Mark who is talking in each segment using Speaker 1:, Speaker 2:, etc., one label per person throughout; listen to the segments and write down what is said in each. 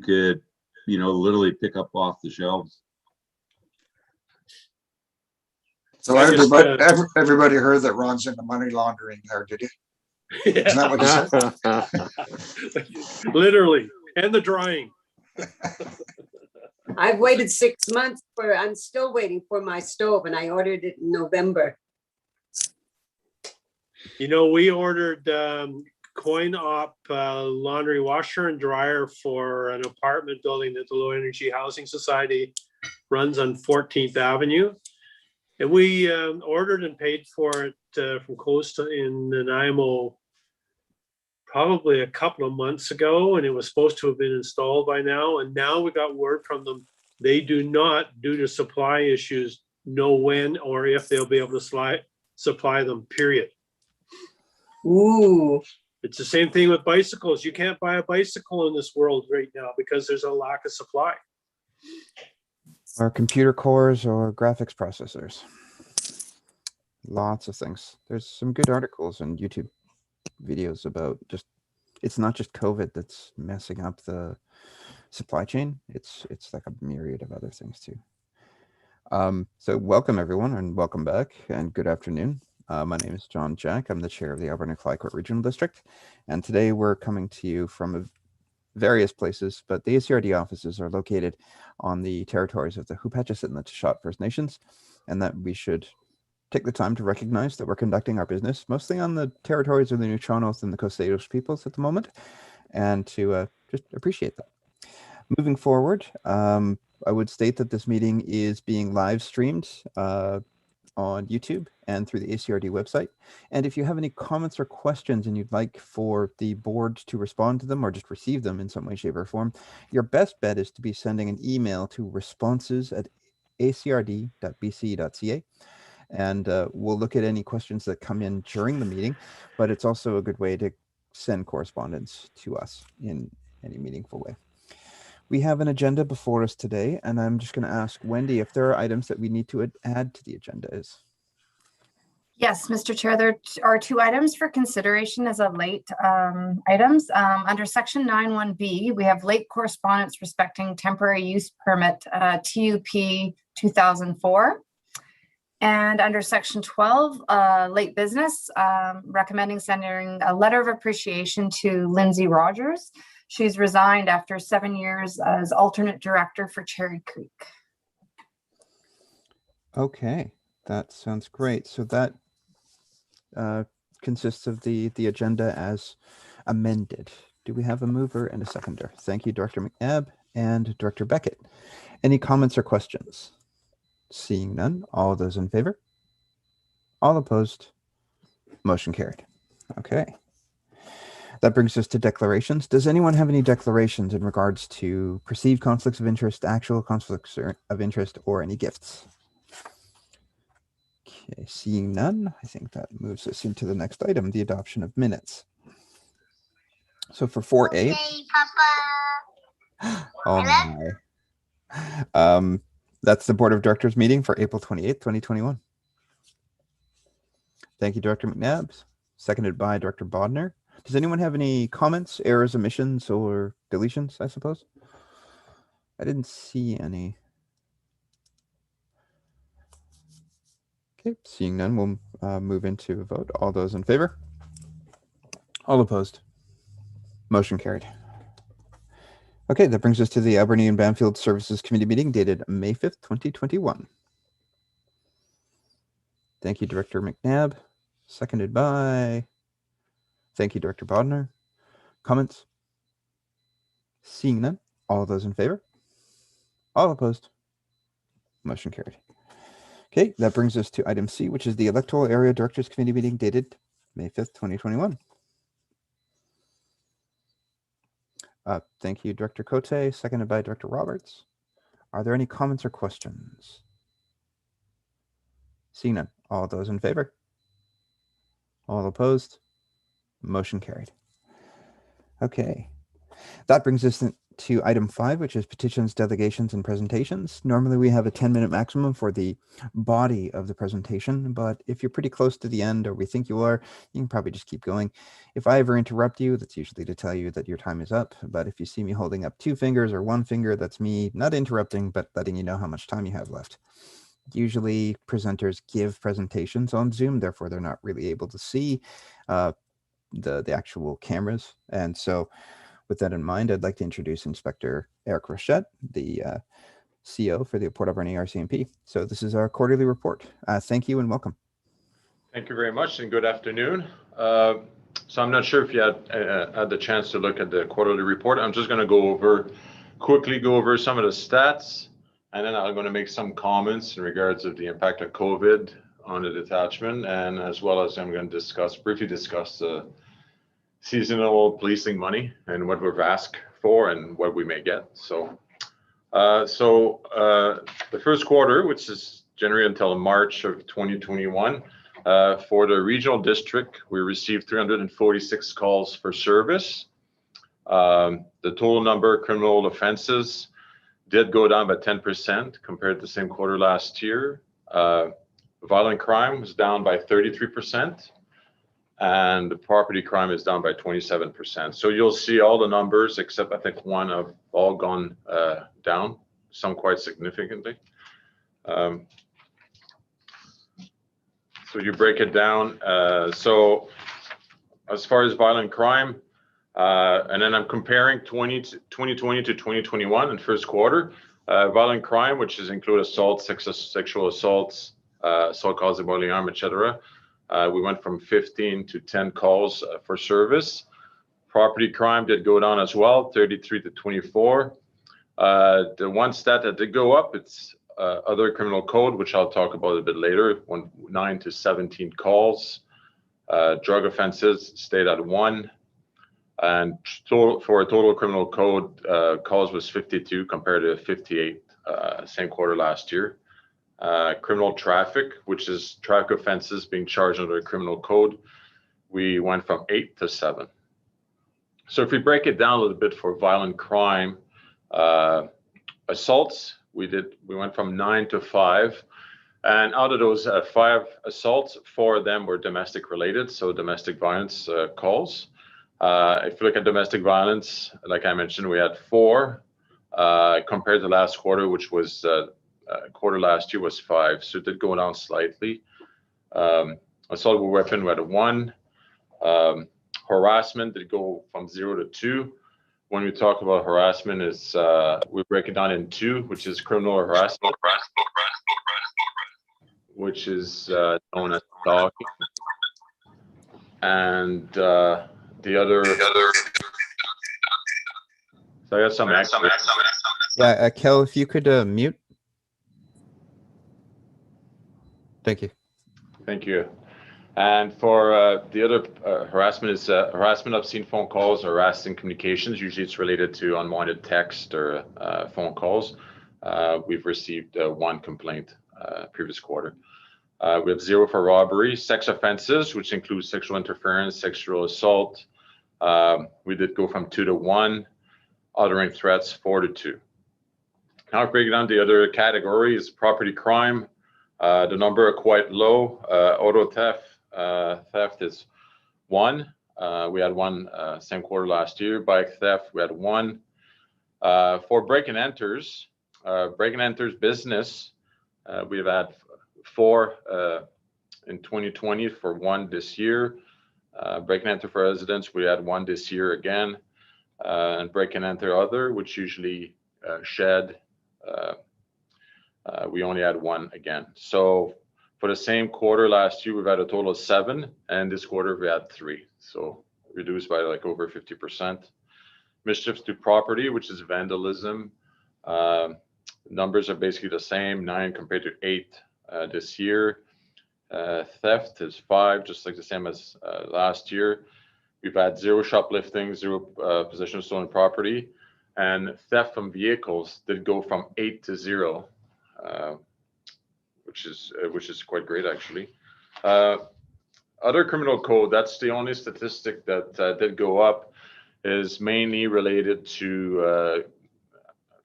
Speaker 1: could, literally pick up off the shelves.
Speaker 2: So everybody heard that Ron's into money laundering there, did you?
Speaker 3: Yeah.
Speaker 2: Isn't that what you said?
Speaker 3: Literally, and the drying.
Speaker 4: I've waited 6 months I'm still waiting for my stove, and I ordered it in November.
Speaker 3: We ordered coin op laundry washer and dryer for an apartment building that the Low Energy Housing Society runs on 14th Avenue. And we ordered and paid for it from Costa in Nanaimo probably a couple of months ago, and it was supposed to have been installed by now. And now we got word from them, they do not, due to supply issues, know when or if they'll be able to supply them, period.
Speaker 4: Ooh.
Speaker 3: It's the same thing with bicycles. You can't buy a bicycle in this world right now because there's a lack of supply.
Speaker 5: Or computer cores or graphics processors. Lots of things. There's some good articles and YouTube videos about it's not just COVID that's messing up the supply chain. It's like a myriad of other things too. So welcome everyone and welcome back and good afternoon. My name is John Jack. I'm the chair of the Alberta-Clydecourt Regional District. And today we're coming to you from various places, but the ACRD offices are located on the territories of the Hoopachasit and the Tashot First Nations, and that we should take the time to recognize that we're conducting our business mostly on the territories of the Nuu-Chah-Nulth and the Coast Salish peoples at the moment, and to just appreciate that. Moving forward, I would state that this meeting is being live streamed on YouTube and through the ACRD website. And if you have any comments or questions and you'd like for the board to respond to them or just receive them in some way, shape, or form, your best bet is to be sending an email to responses@acrd.bc.ca. And we'll look at any questions that come in during the meeting, but it's also a good way to send correspondence to us in any meaningful way. We have an agenda before us today, and I'm just going to ask Wendy if there are items that we need to add to the agenda.
Speaker 6: Yes, Mr. Chair, there are 2 items for consideration as of late items. Under section 9.1b, we have late correspondence respecting temporary use permit TUP 2004. And under section 12, late business, recommending sending a letter of appreciation to Lindsay Rogers. She's resigned after 7 years as alternate director for Cherry Creek.
Speaker 5: Okay, that sounds great. So that consists of the agenda as amended. Do we have a mover and a seconder? Thank you, Director McNabb and Director Beckett. Any comments or questions? Seeing none, all those in favor? All opposed? Motion carried. Okay. That brings us to declarations. Does anyone have any declarations in regards to perceived conflicts of interest, actual conflicts of interest, or any gifts? Okay, seeing none, I think that moves us into the next item, the adoption of minutes. So for 4A.
Speaker 7: Okay, Papa.
Speaker 5: Oh my. That's the Board of Directors meeting for April 28th, 2021. Thank you, Director McNabb. Seconded by Director Bodner. Does anyone have any comments, errors, omissions, or deletions, I suppose? I didn't see any. Okay, seeing none, we'll move into a vote. All those in favor? All opposed? Motion carried. Okay, that brings us to the Alberni and Bamfield Services Committee meeting dated May 5th, 2021. Thank you, Director McNabb. Seconded by... Thank you, Director Bodner. Comments? Seeing none, all those in favor? All opposed? Motion carried. Okay, that brings us to item C, which is the Electoral Area Directors Committee meeting dated May 5th, 2021. Thank you, Director Cote, seconded by Director Roberts. Are there any comments or questions? Seeing none, all those in favor? All opposed? Motion carried. Okay, that brings us to item 5, which is petitions, delegations, and presentations. Normally we have a 10-minute maximum for the body of the presentation, but if you're pretty close to the end, or we think you are, you can probably just keep going. If I ever interrupt you, that's usually to tell you that your time is up. But if you see me holding up 2 fingers or 1 finger, that's me not interrupting, but letting you know how much time you have left. Usually presenters give presentations on Zoom, therefore they're not really able to see the actual cameras. And so with that in mind, I'd like to introduce Inspector Eric Rochette, the CO for the Port Alberni RCMP. So this is our quarterly report. Thank you and welcome.
Speaker 8: Thank you very much and good afternoon. So I'm not sure if you had the chance to look at the quarterly report. I'm just going to quickly go over some of the stats, and then I'm going to make some comments in regards of the impact of COVID on the detachment, and as well as I'm going to briefly discuss the seasonal policing money and what we've asked for and what we may get. So the first quarter, which is January until March of 2021, for the regional district, we received 346 calls for service. The total number of criminal offenses did go down by 10% compared to the same quarter last year. Violent crime was down by 33%. And the property crime is down by 27%. So you'll see all the numbers, except I think one, have all gone down, some quite significantly. So you break it down. So as far as violent crime, and then I'm comparing 2020 to 2021 in first quarter. Violent crime, which is include assaults, sexual assaults, assault causing bodily harm, etc. We went from 15 to 10 calls for service. Property crime did go down as well, 33 to 24. The one stat that did go up, it's other criminal code, which I'll talk about a bit later, 9 to 17 calls. Drug offenses stayed at 1. And for a total criminal code, calls was 52 compared to 58 same quarter last year. Criminal traffic, which is traffic offenses being charged under the criminal code, we went from 8 to 7. So if we break it down a little bit for violent crime, assaults, we went from 9 to 5. And out of those 5 assaults, 4 of them were domestic related, so domestic violence calls. If you look at domestic violence, like I mentioned, we had 4 compared to last quarter, which was quarter last year was 5, so it did go down slightly. Assault with weapon, we had 1. Harassment did go from 0 to 2. When we talk about harassment, is we break it down in 2, which is criminal harassment, which is known as stalking, and the other. So I got some.
Speaker 5: Yeah, Kel, if you could mute. Thank you.
Speaker 8: Thank you. And for the other harassment is harassment, obscene phone calls, or harassing communications. Usually it's related to unwanted text or phone calls. We've received 1 complaint previous quarter. We have 0 for robbery. Sex offenses, which includes sexual interference, sexual assault. We did go from 2 to 1. Uttering threats, 4 to 2. Now breaking down the other categories, property crime. The number are quite low. Auto theft is 1. We had 1 same quarter last year. Bike theft, we had 1. For break and enters business, we've had 4 in 2020 for 1 this year. Break and enter for residents, we had 1 this year again. And break and enter other, which usually shed, we only had 1 again. So for the same quarter last year, we've had a total of 7, and this quarter we had 3. So reduced by like over 50%. Mischiefs to property, which is vandalism. Numbers are basically the same, 9 compared to 8 this year. Theft is 5, just like the same as last year. We've had 0 shoplifting, 0 possession of stolen property, and theft from vehicles did go from 8 to 0, which is quite great actually. Other criminal code, that's the only statistic that did go up. is mainly related to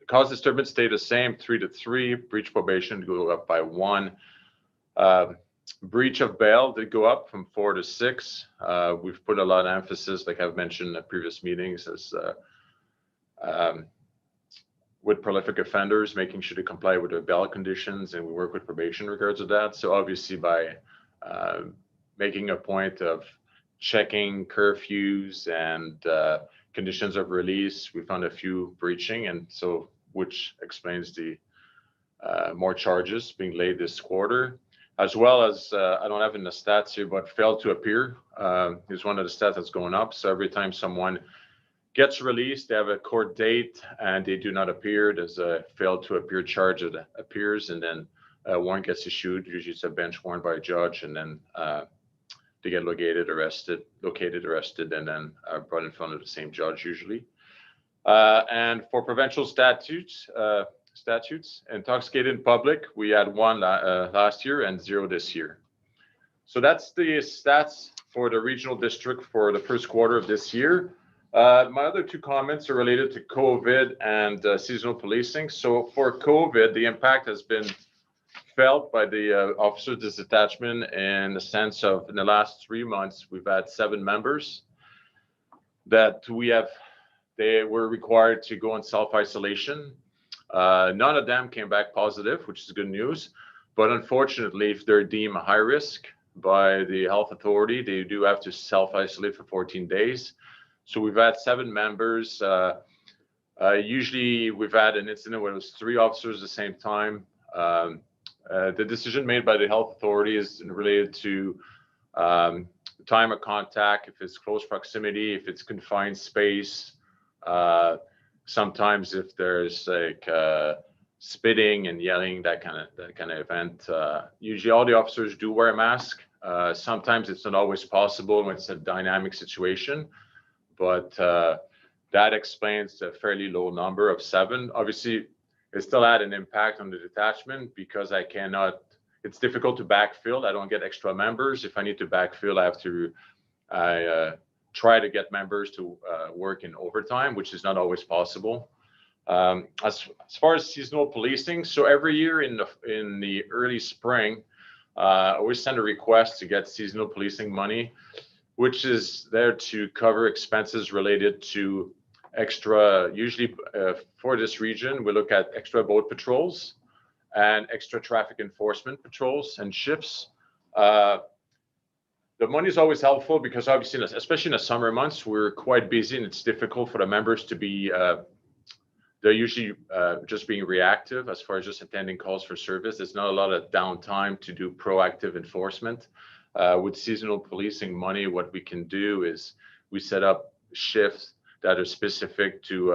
Speaker 8: cause disturbance stay the same, 3 to 3. Breach probation go up by 1. Breach of bail did go up from 4 to 6. We've put a lot of emphasis, like I've mentioned in previous meetings, as with prolific offenders, making sure to comply with their bail conditions, and we work with probation in regards to that. So obviously by making a point of checking curfews and conditions of release, we found a few breaching, and so which explains the more charges being laid this quarter, as well as I don't have in the stats here, but failed to appear is one of the stats that's going up. So every time someone gets released, they have a court date and they do not appear, there's a failed to appear charge that appears, and then a warrant gets issued. Usually it's a bench warrant by a judge, and then they get located, arrested, and then brought in front of the same judge usually. And for provincial statutes, intoxicated in public, we had 1 last year and 0 this year. So that's the stats for the regional district for the first quarter of this year. My other 2 comments are related to COVID and seasonal policing. So for COVID, the impact has been felt by the officer detachment in the sense of in the last 3 months, we've had 7 members that they were required to go in self-isolation. None of them came back positive, which is good news. But unfortunately, if they're deemed a high risk by the health authority, they do have to self-isolate for 14 days. So we've had 7 members. Usually we've had an incident where it was 3 officers at the same time. The decision made by the health authority is related to time of contact, if it's close proximity, if it's confined space. Sometimes if there's like spitting and yelling, that kind of event. Usually all the officers do wear a mask. Sometimes it's not always possible when it's a dynamic situation, but that explains the fairly low number of 7. Obviously, it still had an impact on the detachment because it's difficult to backfill. I don't get extra members. If I need to backfill, I try to get members to work in overtime, which is not always possible. As far as seasonal policing, so every year in the early spring, I always send a request to get seasonal policing money, which is there to cover expenses related to extra, usually for this region, we look at extra boat patrols and extra traffic enforcement patrols and shifts. The money is always helpful because obviously, especially in the summer months, we're quite busy and it's difficult for the members to be, they're usually just being reactive as far as just attending calls for service. There's not a lot of downtime to do proactive enforcement. With seasonal policing money, what we can do is we set up shifts that are specific to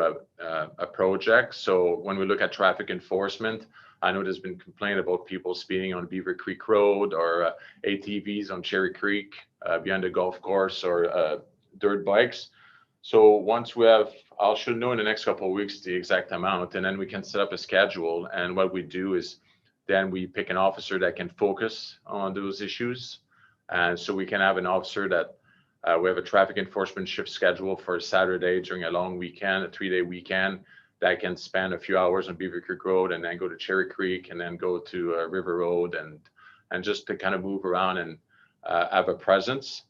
Speaker 8: a project. So when we look at traffic enforcement, I know there's been complaint about people speeding on Beaver Creek Road or ATVs on Cherry Creek behind the golf course or dirt bikes. So once I should know in the next couple of weeks the exact amount, and then we can set up a schedule. And what we do is then we pick an officer that can focus on those issues. And so we can have an officer that we have a traffic enforcement shift schedule for Saturday during a long weekend, a 3-day weekend, that can spend a few hours on Beaver Creek Road and then go to Cherry Creek and then go to River Road and just to kind of move around and have a presence.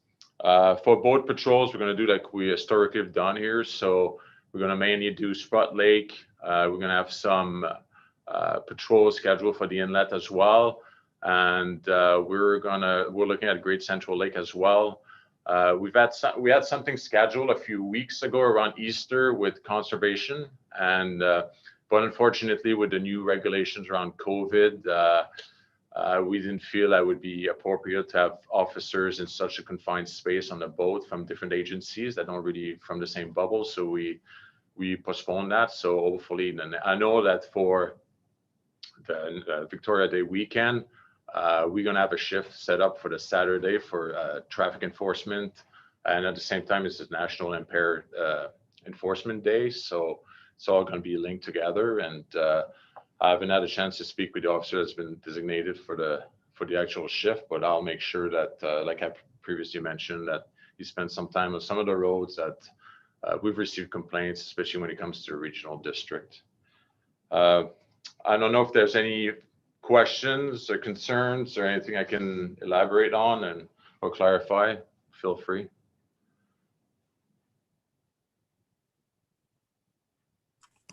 Speaker 8: For boat patrols, we're going to do like we historically have done here. So we're going to mainly do Sprott Lake. We're going to have some patrols scheduled for the inlet as well. And we're looking at Great Central Lake as well. We had something scheduled a few weeks ago around Easter with conservation, and but unfortunately with the new regulations around COVID, we didn't feel that would be appropriate to have officers in such a confined space on a boat from different agencies that don't really from the same bubble. So we postponed that. So hopefully, then I know that for the Victoria Day weekend, we're going to have a shift set up for the Saturday for traffic enforcement. And at the same time, it's the National Impaired Enforcement Day. So it's all going to be linked together. And I haven't had a chance to speak with the officer that's been designated for the actual shift, but I'll make sure that, like I previously mentioned, that he spends some time on some of the roads that we've received complaints, especially when it comes to the regional district. I don't know if there's any questions or concerns or anything I can elaborate on and or clarify. Feel free.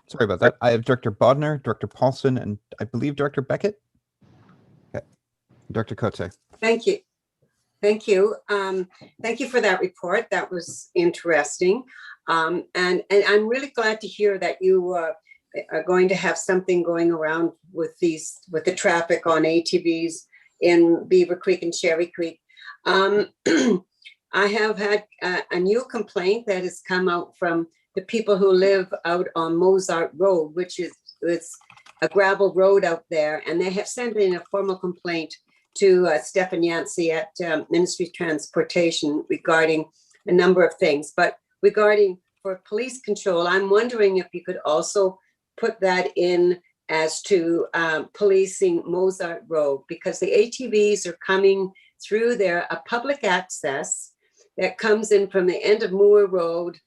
Speaker 5: Sorry about that. I have Director Bodnar, Director Paulson, and I believe Director Beckett. Okay. Director Cote.
Speaker 4: Thank you. Thank you. Thank you for that report. That was interesting. And I'm really glad to hear that you are going to have something going around with the traffic on ATVs in Beaver Creek and Cherry Creek. I have had a new complaint that has come out from the people who live out on Mozart Road, which is it's a gravel road out there, and they have sent in a formal complaint to Stefan Yancey at Ministry of Transportation regarding a number of things. But regarding for police control, I'm wondering if you could also put that in as to policing Mozart Road, because the ATVs are coming through there, a public access that comes in from the end of Moore Road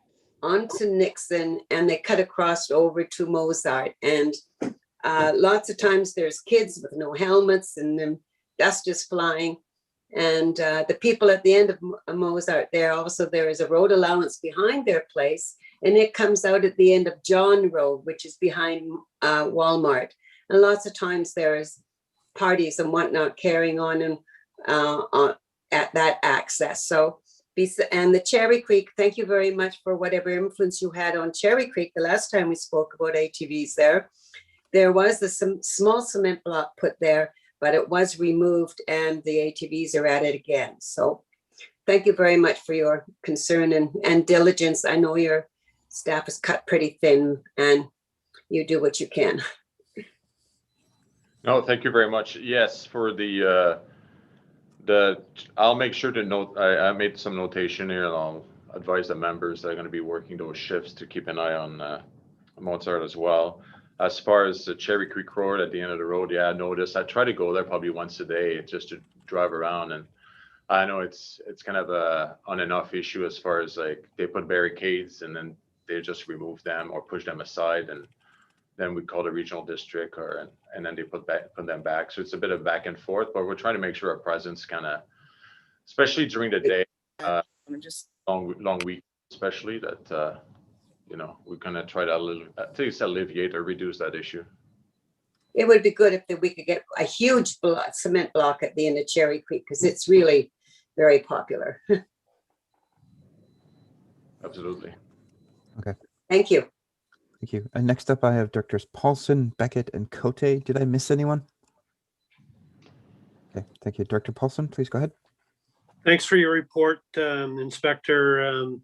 Speaker 4: onto Nixon, and they cut across over to Mozart. And lots of times there's kids with no helmets and then dust is flying. And the people at the end of Mozart there is a road allowance behind their place, and it comes out at the end of John Road, which is behind Walmart. And lots of times there's parties and whatnot carrying on and at that access. So, and the Cherry Creek, thank you very much for whatever influence you had on Cherry Creek the last time we spoke about ATVs there. There was a small cement block put there, but it was removed and the ATVs are at it again. So thank you very much for your concern and diligence. I know your staff is cut pretty thin and you do what you can.
Speaker 8: No, thank you very much. Yes, for I'll make sure to note, I made some notation here, and I'll advise the members that are going to be working those shifts to keep an eye on Mozart as well. As far as the Cherry Creek Road at the end of the road, yeah, I noticed. I try to go there probably once a day just to drive around, and I know it's kind of a on and off issue as far as like they put barricades and then they just remove them or push them aside, and then we call the regional district and then they put them back. So it's a bit of back and forth, but we're trying to make sure our presence kind of, especially during the day, long week, especially that, we're going to try to at least alleviate or reduce that issue.
Speaker 4: It would be good if we could get a huge cement block at the end of Cherry Creek, because it's really very popular.
Speaker 8: Absolutely.
Speaker 5: Okay.
Speaker 4: Thank you.
Speaker 5: Thank you. And next up, I have Directors Paulson, Beckett, and Cote. Did I miss anyone? Okay, thank you. Director Paulson, please go ahead.
Speaker 3: Thanks for your report, Inspector.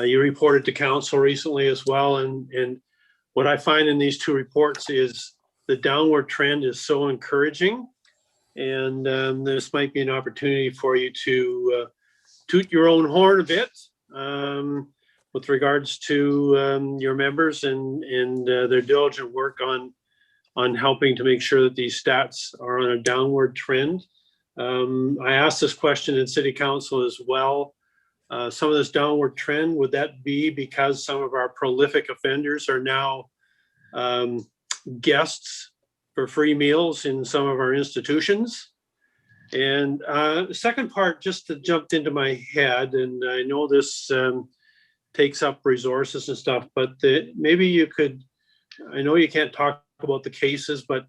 Speaker 3: You reported to council recently as well. And what I find in these two reports is the downward trend is so encouraging. And this might be an opportunity for you to toot your own horn a bit. With regards to your members and their diligent work on helping to make sure that these stats are on a downward trend. I asked this question in City Council as well. Some of this downward trend, would that be because some of our prolific offenders are now guests for free meals in some of our institutions? And the second part just jumped into my head, and I know this takes up resources and stuff, but maybe you could, I know you can't talk about the cases, but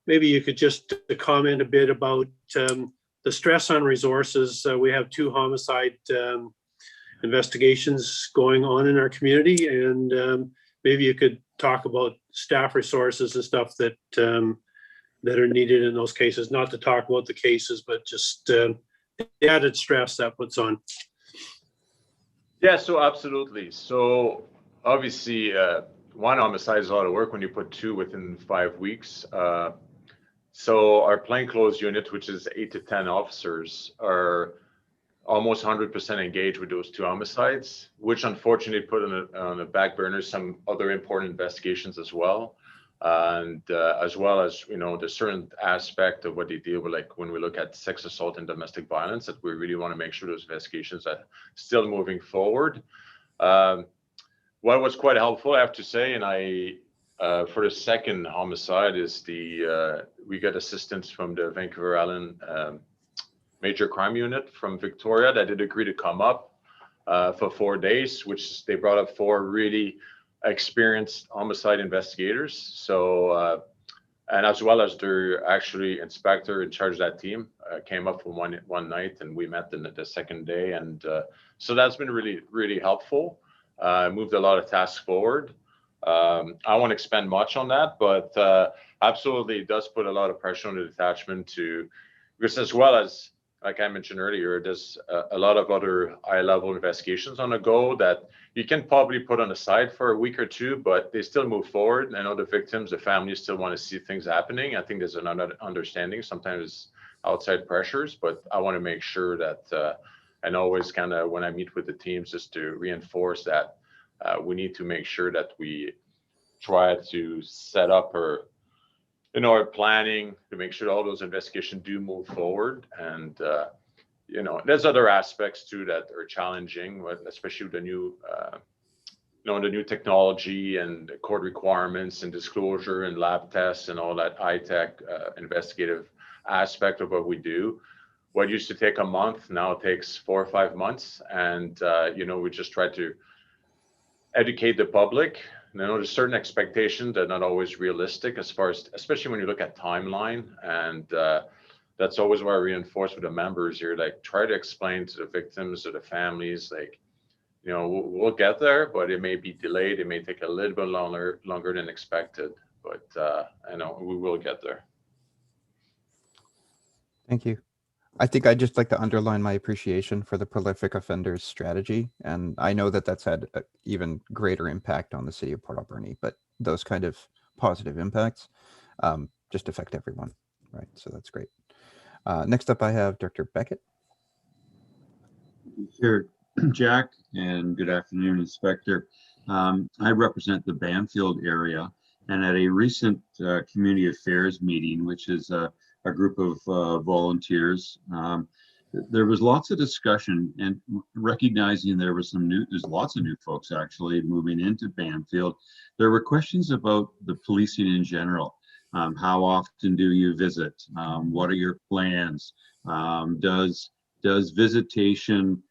Speaker 3: maybe you could just comment a bit about the stress on resources. We have 2 homicide investigations going on in our community, and maybe you could talk about staff resources and stuff that that are needed in those cases, not to talk about the cases, but just the added stress that puts on.
Speaker 8: Yeah, so absolutely. So obviously, 1 homicide is a lot of work when you put 2 within 5 weeks. So our plainclothes unit, which is 8 to 10 officers, are almost 100% engaged with those 2 homicides, which unfortunately put on the back burner some other important investigations as well. And as well as, there's certain aspect of what they deal with, like when we look at sex assault and domestic violence, that we really want to make sure those investigations are still moving forward. What was quite helpful, I have to say, and for the second homicide is we got assistance from the Vancouver Island Major Crime Unit from Victoria that did agree to come up for 4 days, which they brought up 4 really experienced homicide investigators. So, and as well as their actually inspector in charge of that team came up for one night, and we met the second day. And so that's been really, really helpful. Moved a lot of tasks forward. I won't expand much on that, but absolutely it does put a lot of pressure on the detachment because as well as, like I mentioned earlier, there's a lot of other high-level investigations on the go that you can probably put on the side for a week or 2, but they still move forward. I know the victims, the families still want to see things happening. I think there's an understanding, sometimes outside pressures, but I want to make sure that, and always kind of when I meet with the teams, just to reinforce that we need to make sure that we try to set up our planning to make sure all those investigations do move forward. And, there's other aspects too that are challenging, especially with the new, the new technology and court requirements and disclosure and lab tests and all that high-tech investigative aspect of what we do. What used to take a month now takes 4 or 5 months. And, we just try to educate the public. There's certain expectations that are not always realistic as far as, especially when you look at timeline. And that's always why I reinforce with the members here, like try to explain to the victims, to the families, like, we'll get there, but it may be delayed. It may take a little bit longer than expected, but I know we will get there.
Speaker 5: Thank you. I think I'd just like to underline my appreciation for the prolific offenders strategy. And I know that that's had an even greater impact on the city of Port Alberni, but those kind of positive impacts just affect everyone, right? So that's great. Next up, I have Dr. Beckett.
Speaker 1: Here, Jack, and good afternoon, Inspector. I represent the Bamfield area, and at a recent community affairs meeting, which is a group of volunteers, there was lots of discussion and recognizing there's lots of new folks actually moving into Bamfield. There were questions about the policing in general. How often do you visit? What are your plans? Does visitation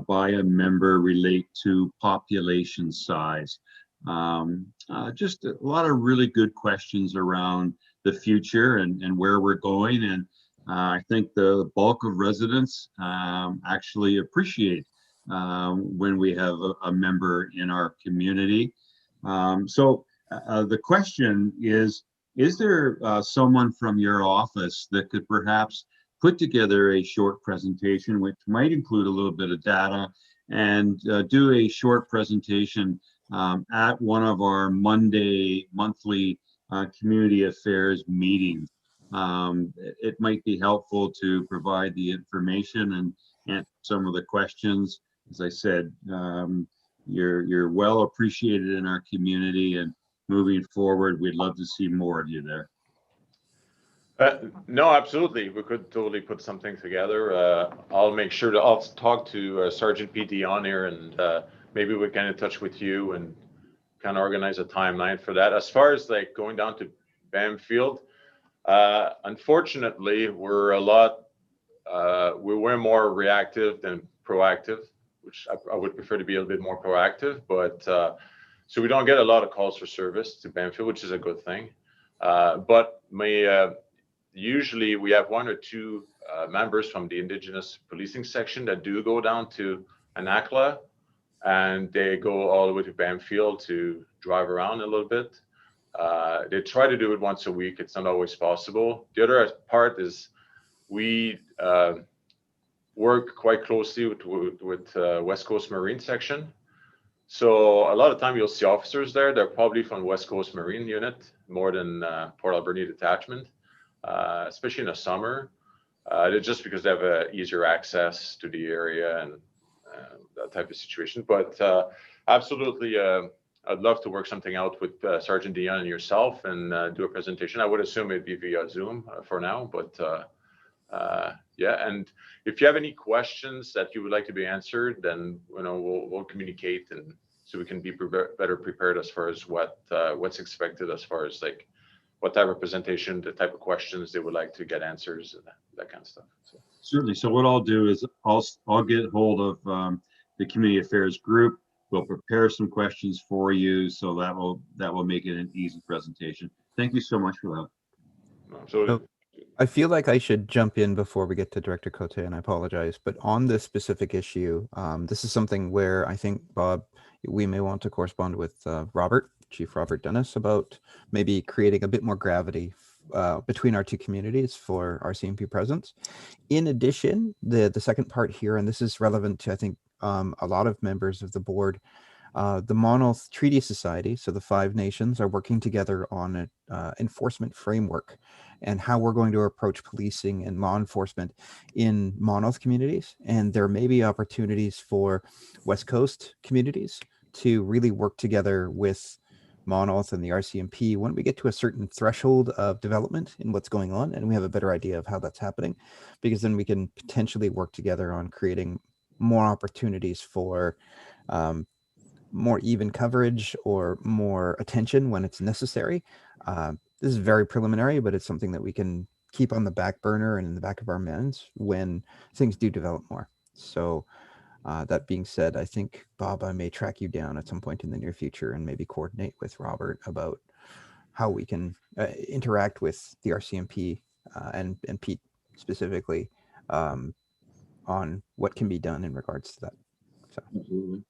Speaker 1: by a member relate to population size? Just a lot of really good questions around the future and where we're going. And I think the bulk of residents actually appreciate when we have a member in our community. So the question is there someone from your office that could perhaps put together a short presentation, which might include a little bit of data, and do a short presentation at one of our monthly community affairs meetings? It might be helpful to provide the information and answer some of the questions. As I said, you're well appreciated in our community, and moving forward, we'd love to see more of you there.
Speaker 8: No, absolutely. We could totally put something together. I'll make sure I'll talk to Sergeant PD on here, and maybe we get in touch with you and kind of organize a timeline for that. As far as like going down to Bamfield, unfortunately, we're more reactive than proactive, which I would prefer to be a little bit more proactive. But so we don't get a lot of calls for service to Bamfield, which is a good thing. But usually we have 1 or 2 members from the Indigenous policing section that do go down to Anakla, and they go all the way to Bamfield to drive around a little bit. They try to do it once a week. It's not always possible. The other part is we work quite closely with West Coast Marine section. So a lot of time you'll see officers there. They're probably from West Coast Marine unit more than Port Alberni detachment, especially in the summer. Just because they have easier access to the area and that type of situation. But absolutely, I'd love to work something out with Sergeant Dion and yourself and do a presentation. I would assume it'd be via Zoom for now, but Yeah, and if you have any questions that you would like to be answered, then we'll communicate, and so we can be better prepared as far as what's expected as far as like what type of presentation, the type of questions they would like to get answers, and that kind of stuff. So.
Speaker 1: Certainly. So what I'll do is I'll get hold of the community affairs group. We'll prepare some questions for you, so that will make it an easy presentation. Thank you so much for that.
Speaker 8: So
Speaker 5: I feel like I should jump in before we get to Director Cote, and I apologize, but on this specific issue, this is something where I think, Bob, we may want to correspond with Chief Robert Dennis, about maybe creating a bit more gravity between our two communities for RCMP presence. In addition, the second part here, and this is relevant to, I think, a lot of members of the board, the Monmouth Treaty Society, so the 5 nations, are working together on an enforcement framework and how we're going to approach policing and law enforcement in Monmouth communities. And there may be opportunities for West Coast communities to really work together with Monmouth and the RCMP when we get to a certain threshold of development in what's going on, and we have a better idea of how that's happening, because then we can potentially work together on creating more opportunities for more even coverage or more attention when it's necessary. This is very preliminary, but it's something that we can keep on the back burner and in the back of our minds when things do develop more. So that being said, I think, Bob, I may track you down at some point in the near future and maybe coordinate with Robert about how we can interact with the RCMP and Pete specifically on what can be done in regards to that. So.
Speaker 1: Absolutely.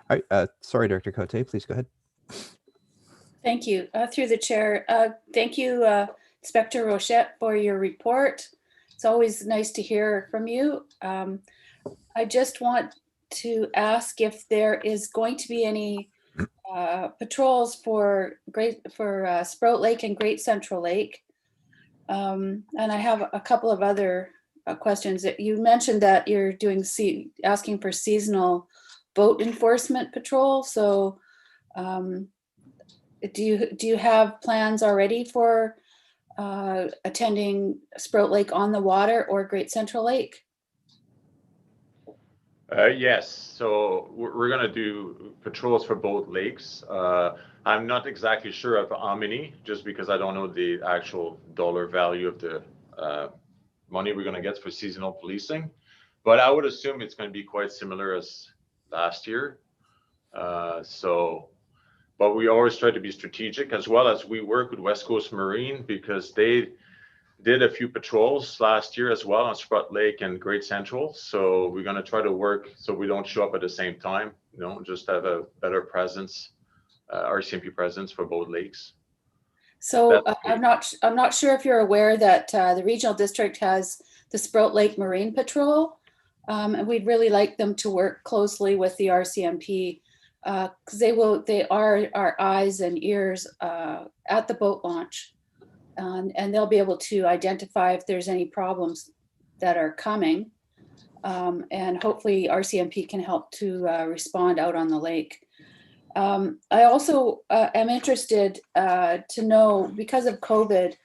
Speaker 5: All right, sorry, Director Cote, please go ahead.
Speaker 9: Thank you. Through the chair, thank you, Inspector Rochette, for your report. It's always nice to hear from you. I just want to ask if there is going to be any patrols for Sprout Lake and Great Central Lake. And I have a couple of other questions. You mentioned that you're doing asking for seasonal boat enforcement patrol. So do you have plans already for attending Sprout Lake on the water or Great Central Lake?
Speaker 8: Yes, so we're going to do patrols for both lakes. I'm not exactly sure of how many, just because I don't know the actual dollar value of the money we're going to get for seasonal policing. But I would assume it's going to be quite similar as last year. But we always try to be strategic, as well as we work with West Coast Marine, because they did a few patrols last year as well on Sprout Lake and Great Central. So we're going to try to work so we don't show up at the same time, just have a better presence, RCMP presence for both lakes.
Speaker 9: So I'm not sure if you're aware that the regional district has the Sprout Lake Marine Patrol, and we'd really like them to work closely with the RCMP, because they are our eyes and ears at the boat launch. And they'll be able to identify if there's any problems that are coming. And hopefully RCMP can help to respond out on the lake. I also am interested to know, because of COVID,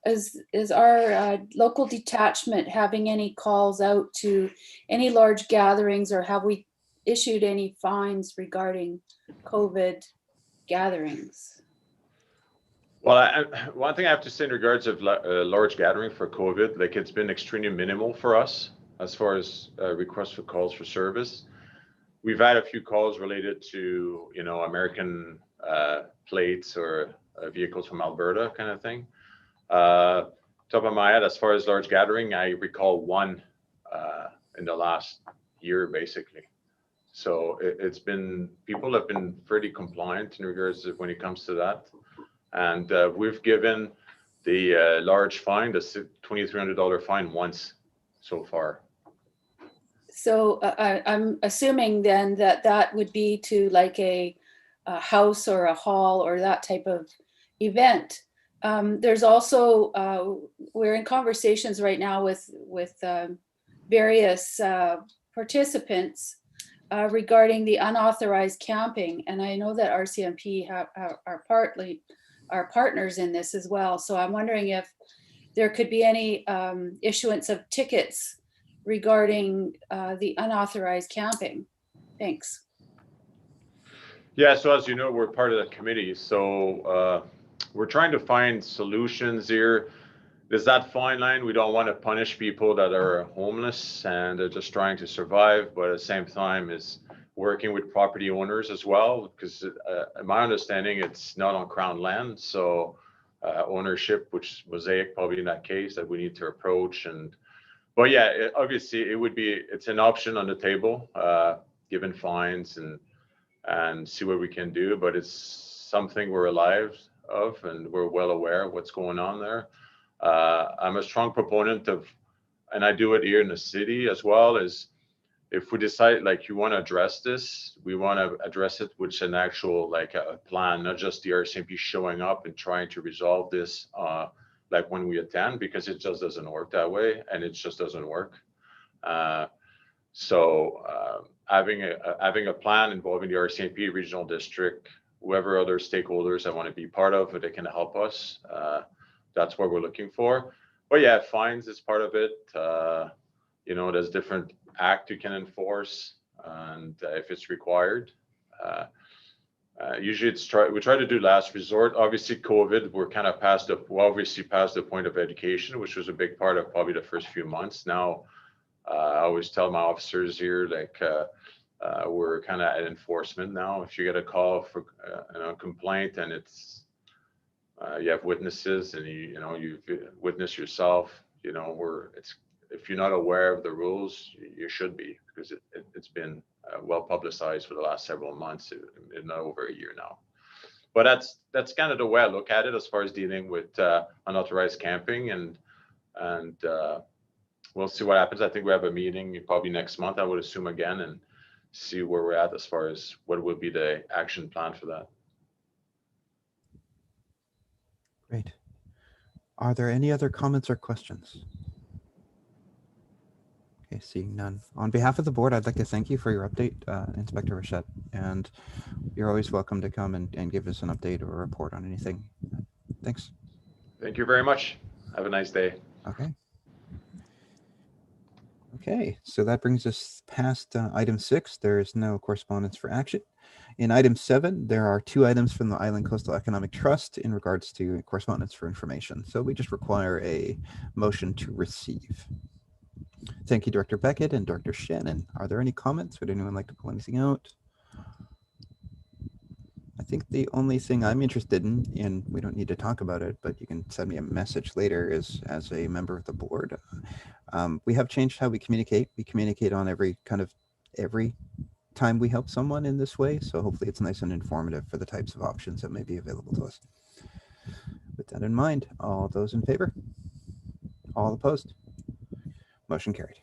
Speaker 9: is our local detachment having any calls out to any large gatherings, or have we issued any fines regarding COVID gatherings?
Speaker 8: Well, one thing I have to say in regards of large gathering for COVID, like, it's been extremely minimal for us as far as requests for calls for service. We've had a few calls related to, American plates or vehicles from Alberta kind of thing. Top of my head, as far as large gathering, I recall one in the last year, basically. So people have been pretty compliant in regards to when it comes to that. And we've given the large fine, the $2,300 fine, once so far.
Speaker 9: So I'm assuming then that would be to like a house or a hall or that type of event. There's also, we're in conversations right now with various participants regarding the unauthorized camping. And I know that RCMP are partners in this as well. So I'm wondering if there could be any issuance of tickets regarding the unauthorized camping. Thanks.
Speaker 8: Yeah, so as you know, we're part of the committee, so we're trying to find solutions here. There's that fine line. We don't want to punish people that are homeless and they're just trying to survive, but at the same time is working with property owners as well, because in my understanding, it's not on Crown land, so ownership, which Mosaic probably in that case that we need to approach. And but yeah, obviously it's an option on the table, given fines and see what we can do, but it's something we're alive of and we're well aware of what's going on there. I'm a strong proponent of, and I do it here in the city as well, is if we decide like you want to address this, we want to address it with an actual like a plan, not just the RCMP showing up and trying to resolve this like when we attend, because it just doesn't work that way, and it just doesn't work. So having a plan involving the RCMP regional district, whoever other stakeholders that want to be part of it, they can help us. That's what we're looking for. But yeah, fines is part of it. You know, there's different act you can enforce, and if it's required. Usually we try to do last resort. Obviously COVID, we're kind of obviously past the point of education, which was a big part of probably the first few months. Now, I always tell my officers here, like, we're kind of at enforcement now. If you get a call for a complaint and it's, you have witnesses and you've witnessed yourself, if you're not aware of the rules, you should be, because it's been well publicized for the last several months, not over a year now. But that's kind of the way I look at it as far as dealing with unauthorized camping, and we'll see what happens. I think we have a meeting probably next month, I would assume, again, and see where we're at as far as what would be the action plan for that.
Speaker 5: Great. Are there any other comments or questions? Okay, seeing none. On behalf of the board, I'd like to thank you for your update, Inspector Rochette, and you're always welcome to come and give us an update or a report on anything. Thanks.
Speaker 8: Thank you very much. Have a nice day.
Speaker 5: Okay. Okay, so that brings us past item 6. There is no correspondence for action. In item 7, there are 2 items from the Island Coastal Economic Trust in regards to correspondence for information. So we just require a motion to receive. Thank you, Director Beckett and Director Shannon. Are there any comments? Would anyone like to pull anything out? I think the only thing I'm interested in, and we don't need to talk about it, but you can send me a message later, is as a member of the board. We have changed how we communicate. We communicate on every time we help someone in this way. So hopefully it's nice and informative for the types of options that may be available to us. With that in mind, all those in favor? All opposed? Motion carried.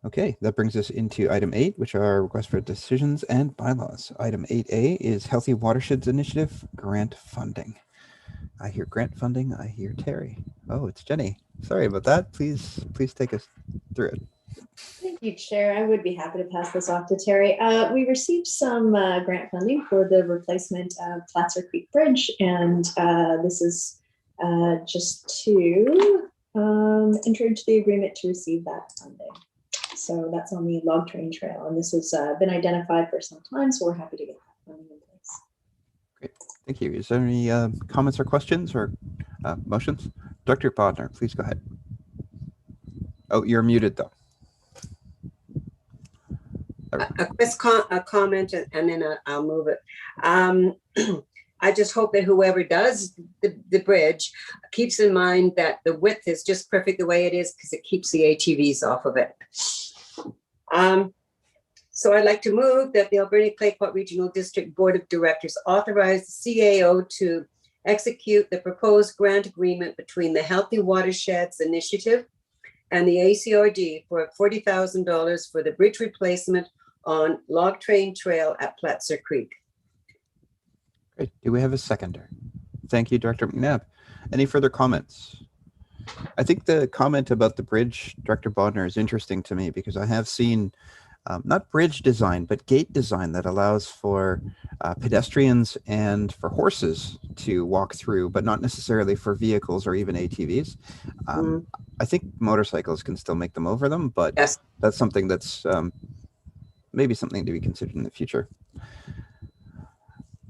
Speaker 5: Okay, that brings us into item 8, which are requests for decisions and bylaws. Item 8A is Healthy Watersheds Initiative grant funding. I hear grant funding. I hear Terry. Oh, it's Jenny. Sorry about that. Please take us through it.
Speaker 10: Thank you, Chair. I would be happy to pass this off to Terry. We received some grant funding for the replacement of Platzer Creek Bridge, and this is just to enter into the agreement to receive that funding. So that's on the Log Train Trail, and this has been identified for some time, so we're happy to get that funding in place.
Speaker 5: Great, thank you. Is there any comments or questions or motions? Dr. Bodnar, please go ahead. Oh, you're muted though.
Speaker 4: A comment, and then I'll move it. I just hope that whoever does the bridge keeps in mind that the width is just perfect the way it is, because it keeps the ATVs off of it. So I'd like to move that the Alberni Claypot Regional District Board of Directors authorize the CAO to execute the proposed grant agreement between the Healthy Watersheds Initiative and the ACRD for $40,000 for the bridge replacement on Log Train Trail at Platzer Creek.
Speaker 5: Great. Do we have a seconder? Thank you, Director McNabb. Any further comments? I think the comment about the bridge, Director Bodnar, is interesting to me, because I have seen not bridge design, but gate design that allows for pedestrians and for horses to walk through, but not necessarily for vehicles or even ATVs. I think motorcycles can still make them over them, but
Speaker 4: Yes.
Speaker 5: that's something that's maybe something to be considered in the future.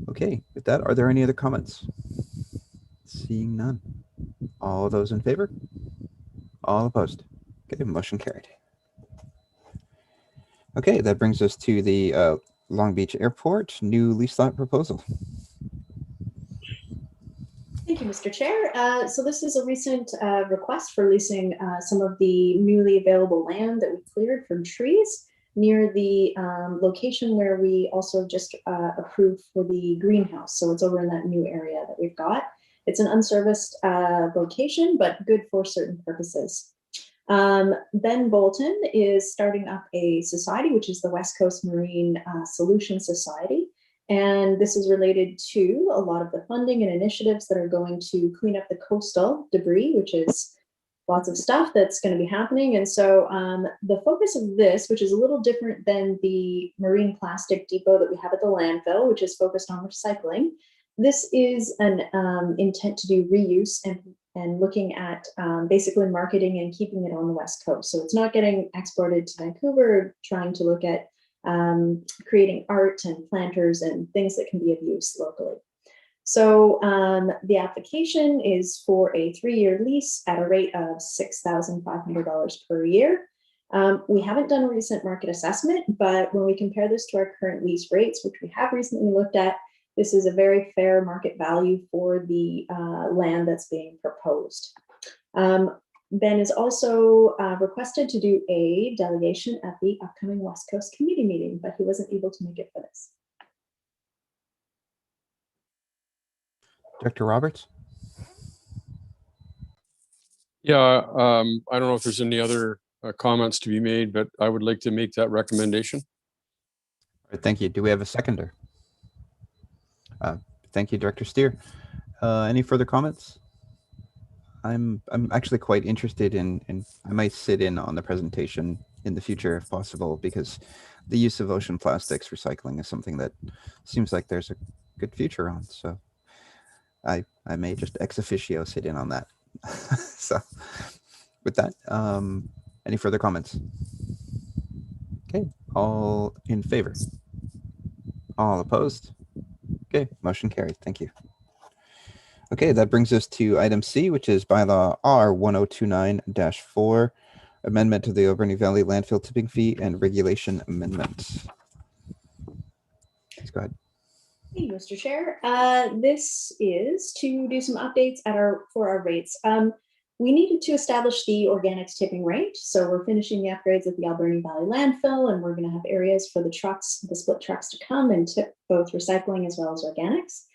Speaker 5: Okay, with that, are there any other comments? Seeing none. All those in favor? All opposed? Okay, motion carried. Okay, that brings us to the Long Beach Airport new lease lot proposal.
Speaker 10: Thank you, Mr. Chair. So this is a recent request for leasing some of the newly available land that we cleared from trees near the location where we also just approved for the greenhouse. So it's over in that new area that we've got. It's an unserviced location, but good for certain purposes. Ben Bolton is starting up a society, which is the West Coast Marine Solution Society. And this is related to a lot of the funding and initiatives that are going to clean up the coastal debris, which is lots of stuff that's going to be happening. And so the focus of this, which is a little different than the marine plastic depot that we have at the landfill, which is focused on recycling, this is an intent to do reuse and looking at basically marketing and keeping it on the West Coast. So it's not getting exported to Vancouver, trying to look at creating art and planters and things that can be of use locally. So the application is for a 3-year lease at a rate of $6,500 per year. We haven't done a recent market assessment, but when we compare this to our current lease rates, which we have recently looked at, this is a very fair market value for the land that's being proposed. Ben is also requested to do a delegation at the upcoming West Coast Committee meeting, but he wasn't able to make it for this.
Speaker 5: Director Roberts?
Speaker 11: Yeah, I don't know if there's any other comments to be made, but I would like to make that recommendation.
Speaker 5: All right, thank you. Do we have a seconder? Thank you, Director Steer. Any further comments? I'm actually quite interested in I might sit in on the presentation in the future if possible, because the use of ocean plastics recycling is something that seems like there's a good future on. So I may just ex officio sit in on that. So with that, any further comments? Okay, all in favor? All opposed? Okay, motion carried. Thank you. Okay, that brings us to item C, which is bylaw R 1029-4, amendment to the Alberni Valley landfill tipping fee and regulation amendment. Let's go ahead.
Speaker 10: Thank you, Mr. Chair. This is to do some updates for our rates. We needed to establish the organics tipping rate. So we're finishing the upgrades at the Alberni Valley landfill, and we're going to have areas for the trucks, the split trucks to come and tip both recycling as well as organics.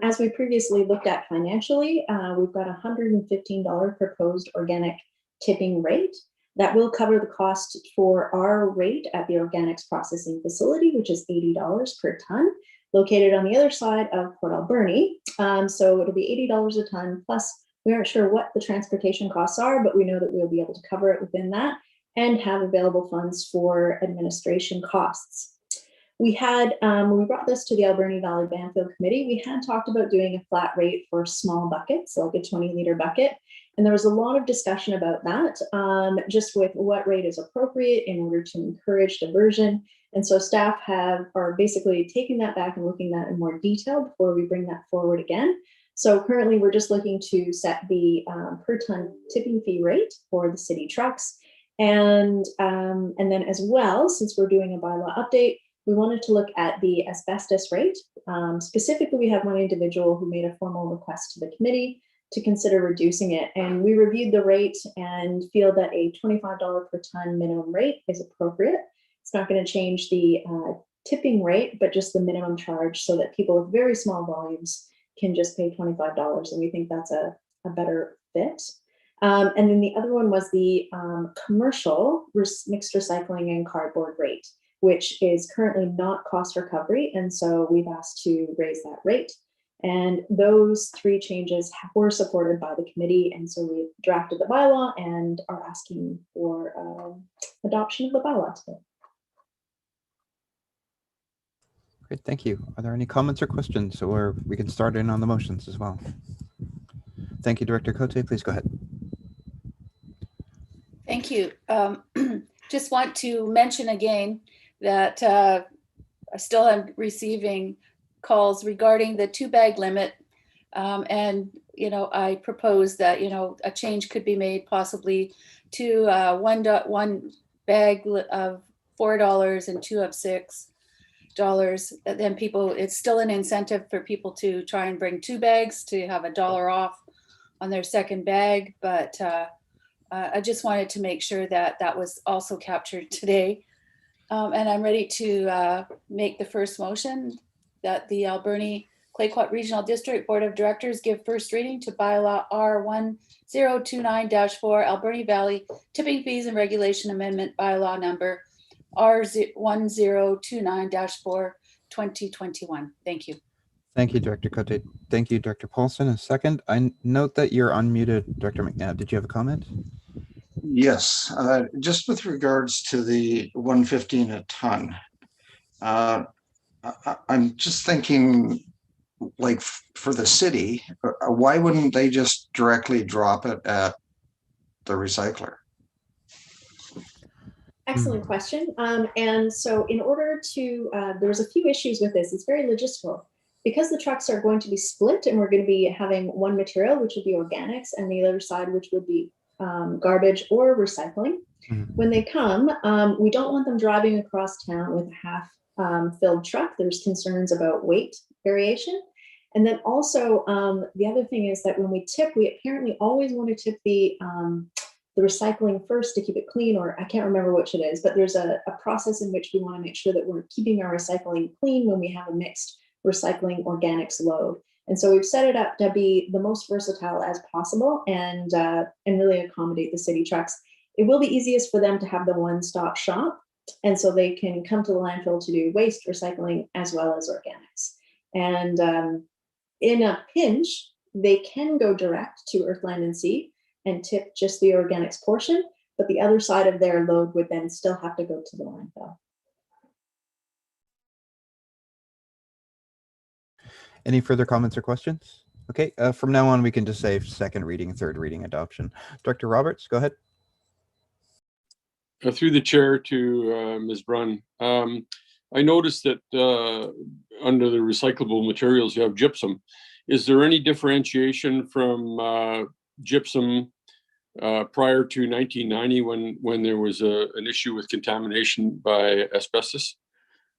Speaker 10: As we previously looked at financially, we've got a $115 proposed organic tipping rate that will cover the cost for our rate at the organics processing facility, which is $80 per ton, located on the other side of Port Alberni. So it'll be $80 a ton, plus we aren't sure what the transportation costs are, but we know that we'll be able to cover it within that and have available funds for administration costs. We had, when we brought this to the Alberni Valley Banfield Committee, we had talked about doing a flat rate for small buckets, like a 20-liter bucket. And there was a lot of discussion about that, just with what rate is appropriate in order to encourage diversion. And so staff are basically taking that back and looking at that in more detail before we bring that forward again. So currently we're just looking to set the per ton tipping fee rate for the city trucks. And then as well, since we're doing a bylaw update, we wanted to look at the asbestos rate. Specifically, we have one individual who made a formal request to the committee to consider reducing it. And we reviewed the rate and feel that a $25 per ton minimum rate is appropriate. It's not going to change the tipping rate, but just the minimum charge so that people with very small volumes can just pay $25. And we think that's a better fit. And then the other one was the commercial mixed recycling and cardboard rate, which is currently not cost recovery. And so we've asked to raise that rate. And those 3 changes were supported by the committee. And so we drafted the bylaw and are asking for adoption of the bylaw today.
Speaker 5: Great, thank you. Are there any comments or questions, or we can start in on the motions as well? Thank you, Director Cote. Please go ahead.
Speaker 9: Thank you. Just want to mention again that I still am receiving calls regarding the 2-bag limit. And, I propose that, a change could be made possibly to 1 bag of $4 and 2 of $6. Then it's still an incentive for people to try and bring 2 bags to have $1 off on their second bag. But I just wanted to make sure that that was also captured today. And I'm ready to make the first motion that the Alberni Clayoquot Regional District Board of Directors give first reading to bylaw R1029-4 Alberni Valley Tipping Fees and Regulation Amendment bylaw number R1029-4 2021. Thank you.
Speaker 5: Thank you, Director Cote. Thank you, Director Paulson. A second. I note that you're unmuted, Director McNabb. Did you have a comment?
Speaker 2: Yes, just with regards to the 115 a ton. I'm just thinking, like, for the city, why wouldn't they just directly drop it at the recycler?
Speaker 10: Excellent question. And so in order to, there's a few issues with this. It's very logistical. Because the trucks are going to be split and we're going to be having one material, which would be organics, and the other side, which would be garbage or recycling. When they come, we don't want them driving across town with a half filled truck. There's concerns about weight variation. And then also the other thing is that when we tip, we apparently always want to tip the recycling first to keep it clean, or I can't remember which it is, but there's a process in which we want to make sure that we're keeping our recycling clean when we have a mixed recycling organics load. And so we've set it up to be the most versatile as possible and really accommodate the city trucks. It will be easiest for them to have the one-stop shop. And so they can come to the landfill to do waste recycling as well as organics. And in a pinch, they can go direct to Earthland and Sea and tip just the organics portion, but the other side of their load would then still have to go to the landfill.
Speaker 5: Any further comments or questions? Okay, from now on, we can just say second reading, third reading, adoption. Director Roberts, go ahead.
Speaker 11: Through the chair to Ms. Brunn. I noticed that under the recyclable materials, you have gypsum. Is there any differentiation from gypsum prior to 1990 when there was an issue with contamination by asbestos?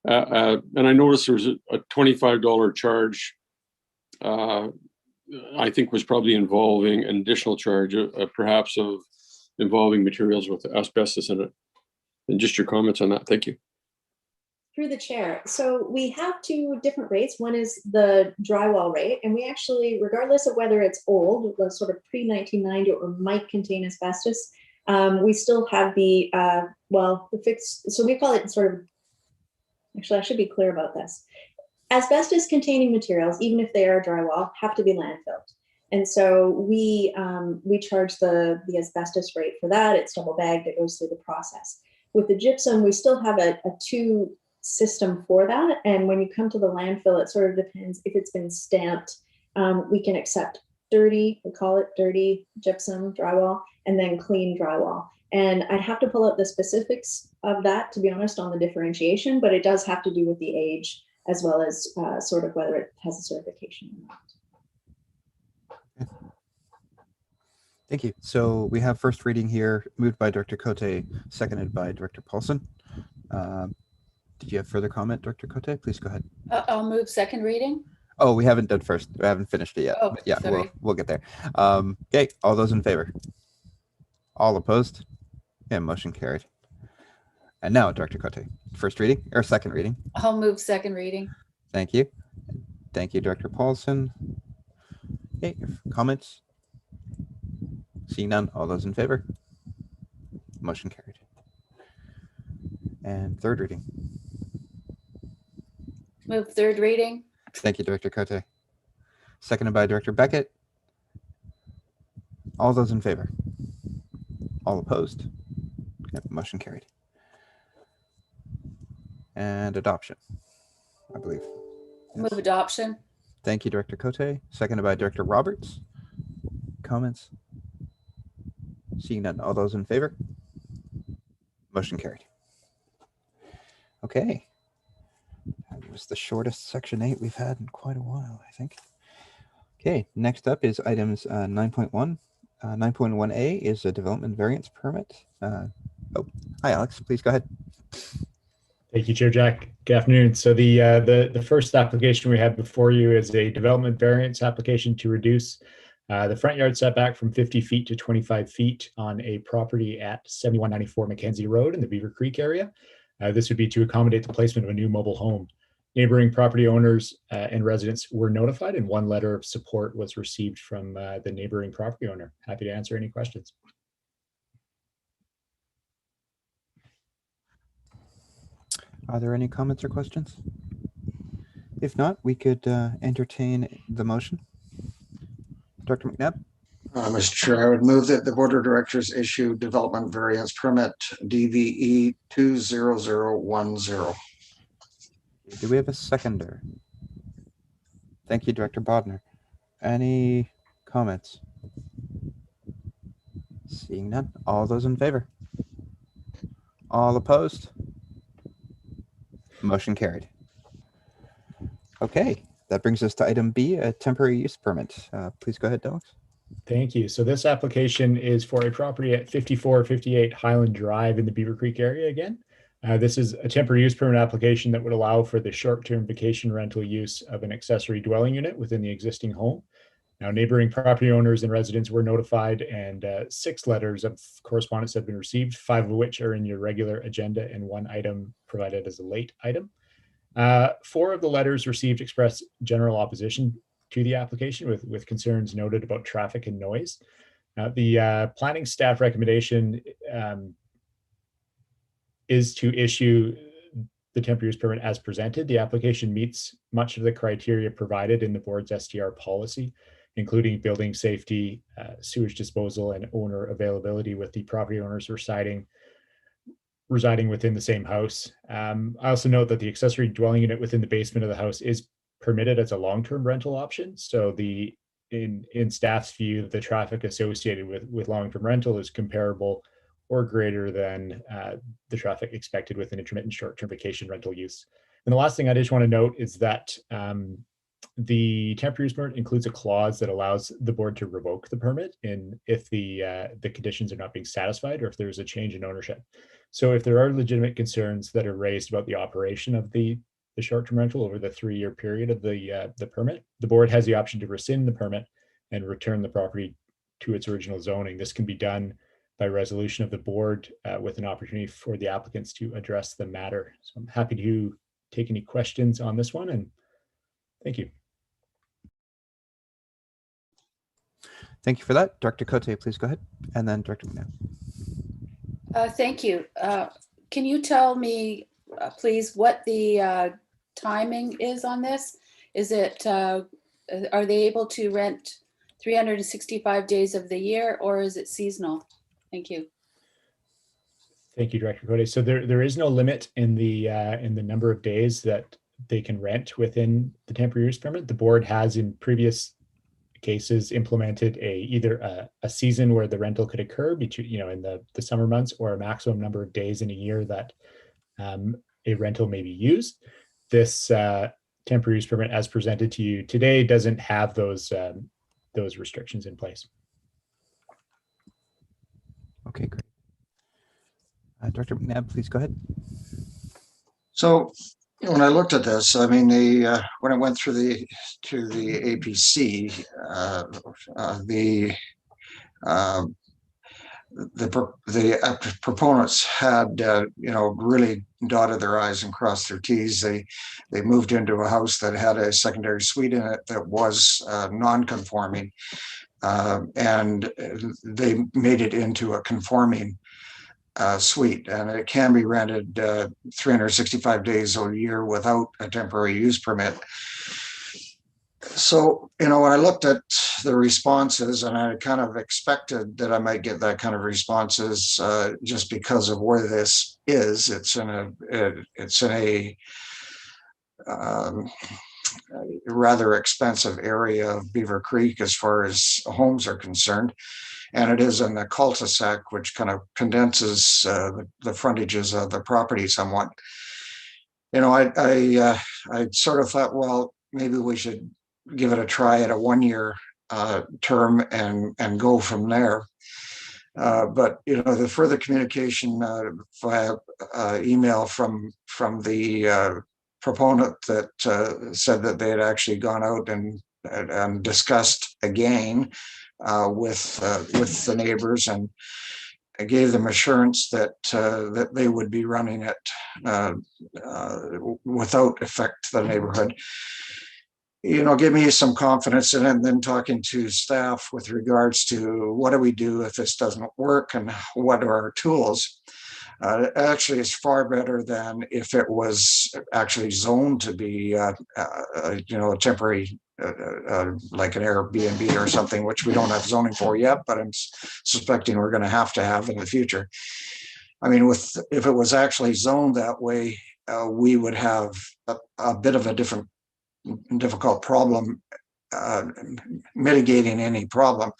Speaker 11: And I noticed there was a $25 charge, I think was probably involving an additional charge, perhaps of involving materials with asbestos in it. And just your comments on that. Thank you.
Speaker 10: Through the chair. So we have 2 different rates. One is the drywall rate, and we actually, regardless of whether it's old, sort of pre-1990 or might contain asbestos, we still have the, the fixed, so we call it sort of, actually, I should be clear about this. Asbestos containing materials, even if they are drywall, have to be landfilled. And so we charge the asbestos rate for that. It's double bagged, it goes through the process. With the gypsum, we still have a 2 system for that. And when you come to the landfill, it sort of depends if it's been stamped. We can accept dirty, we call it dirty gypsum drywall, and then clean drywall. And I'd have to pull out the specifics of that, to be honest, on the differentiation, but it does have to do with the age as well as sort of whether it has a certification or not.
Speaker 5: Thank you. So we have first reading here, moved by Director Cote, seconded by Director Paulson. Did you have further comment, Director Cote? Please go ahead.
Speaker 9: I'll move second reading.
Speaker 5: Oh, we haven't done first. We haven't finished it yet.
Speaker 9: Oh,
Speaker 5: but yeah,
Speaker 9: sorry.
Speaker 5: we'll get there. Okay, all those in favor? All opposed? Yeah, motion carried. And now, Director Cote, first reading or second reading?
Speaker 9: I'll move second reading.
Speaker 5: Thank you. Thank you, Director Paulson. Okay, comments? Seeing none, all those in favor? Motion carried. And third reading.
Speaker 9: Move third reading.
Speaker 5: Thank you, Director Cote. Seconded by Director Beckett. All those in favor? All opposed? Yep, motion carried. And adoption. I believe.
Speaker 9: Move adoption.
Speaker 5: Thank you, Director Cote. Seconded by Director Roberts. Comments? Seeing none. All those in favor? Motion carried. Okay. That was the shortest Section 8 we've had in quite a while, I think. Okay, next up is items 9.1. 9.1A is a development variance permit. Oh, hi, Alex. Please go ahead.
Speaker 12: Thank you, Chair Jack. Good afternoon. So the first application we have before you is a development variance application to reduce the front yard setback from 50 feet to 25 feet on a property at 7194 Mackenzie Road in the Beaver Creek area. This would be to accommodate the placement of a new mobile home. Neighboring property owners and residents were notified, and one letter of support was received from the neighboring property owner. Happy to answer any questions.
Speaker 5: Are there any comments or questions? If not, we could entertain the motion. Dr. McNabb?
Speaker 2: Mr. Chair, I would move that the Board of Directors issue development variance permit DVE 20010.
Speaker 5: Do we have a seconder? Thank you, Director Bodner. Any comments? Seeing none. All those in favor? All opposed? Motion carried. Okay, that brings us to item B, a temporary use permit. Please go ahead, Alex.
Speaker 12: Thank you. So this application is for a property at 5458 Highland Drive in the Beaver Creek area again. This is a temporary use permit application that would allow for the short-term vacation rental use of an accessory dwelling unit within the existing home. Now, neighboring property owners and residents were notified, and 6 letters of correspondence have been received, 5 of which are in your regular agenda and 1 item provided as a late item. 4 of the letters received expressed general opposition to the application with concerns noted about traffic and noise. Now, the planning staff recommendation is to issue the temporary use permit as presented. The application meets much of the criteria provided in the board's STR policy, including building safety, sewage disposal, and owner availability, with the property owners residing within the same house. I also note that the accessory dwelling unit within the basement of the house is permitted as a long-term rental option. So in staff's view, the traffic associated with long-term rental is comparable or greater than the traffic expected with an intermittent short-term vacation rental use. And the last thing I just want to note is that the temporary use permit includes a clause that allows the board to revoke the permit if the conditions are not being satisfied, or if there's a change in ownership. So if there are legitimate concerns that are raised about the operation of the short-term rental over the 3-year period of the permit, the board has the option to rescind the permit and return the property to its original zoning. This can be done by resolution of the board with an opportunity for the applicants to address the matter. So I'm happy to take any questions on this one, and thank you.
Speaker 5: Thank you for that. Director Cote, please go ahead. And then Director McNabb.
Speaker 9: Thank you. Can you tell me, please, what the timing is on this? Is it, are they able to rent 365 days of the year, or is it seasonal? Thank you.
Speaker 12: Thank you, Director Cote. So there is no limit in the number of days that they can rent within the temporary use permit. The board has in previous cases implemented either a season where the rental could occur between, in the summer months, or a maximum number of days in a year that a rental may be used. This temporary use permit, as presented to you today, doesn't have those restrictions in place.
Speaker 5: Okay, great. Director McNabb, please go ahead.
Speaker 2: So when I looked at this, I mean, when I went through the APC, the proponents had really dotted their I's and crossed their T's. They moved into a house that had a secondary suite in it that was non-conforming, and they made it into a conforming suite, and it can be rented 365 days a year without a temporary use permit. So, when I looked at the responses, and I kind of expected that I might get that kind of responses just because of where this is. It's in a rather expensive area of Beaver Creek as far as homes are concerned. And it is in the cul-de-sac, which kind of condenses the frontages of the property somewhat. You know, I sort of thought, well, maybe we should give it a try at a 1-year term and go from there. But you know, the further communication via email from the proponent that said that they had actually gone out and discussed again with the neighbors, and I gave them assurance that that they would be running it without effect to the neighborhood. You know, give me some confidence in it. And then talking to staff with regards to what do we do if this doesn't work and what are our tools. Actually, it's far better than if it was actually zoned to be, you know, a temporary, like an Airbnb or something, which we don't have zoning for yet, but I'm suspecting we're going to have in the future. I mean, if it was actually zoned that way, we would have a bit of a difficult problem mitigating any problem.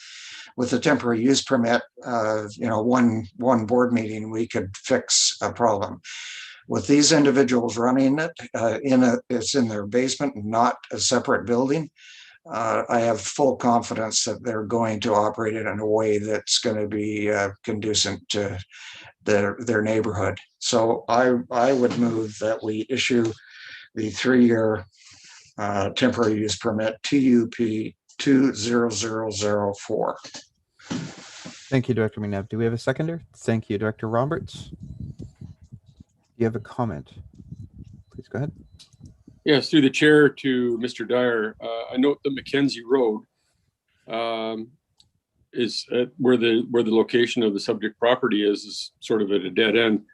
Speaker 2: With the temporary use permit, you know, one board meeting, we could fix a problem. With these individuals running it, it's in their basement, not a separate building. I have full confidence that they're going to operate it in a way that's going to be conducive to their neighborhood. So I would move that we issue the 3-year temporary use permit TUP 20004.
Speaker 5: Thank you, Director McNabb. Do we have a seconder? Thank you, Director Roberts. Do you have a comment? Please go ahead.
Speaker 11: Yes, through the chair to Mr. Dyer. I note that Mackenzie Road is where the location of the subject property is sort of at a dead end.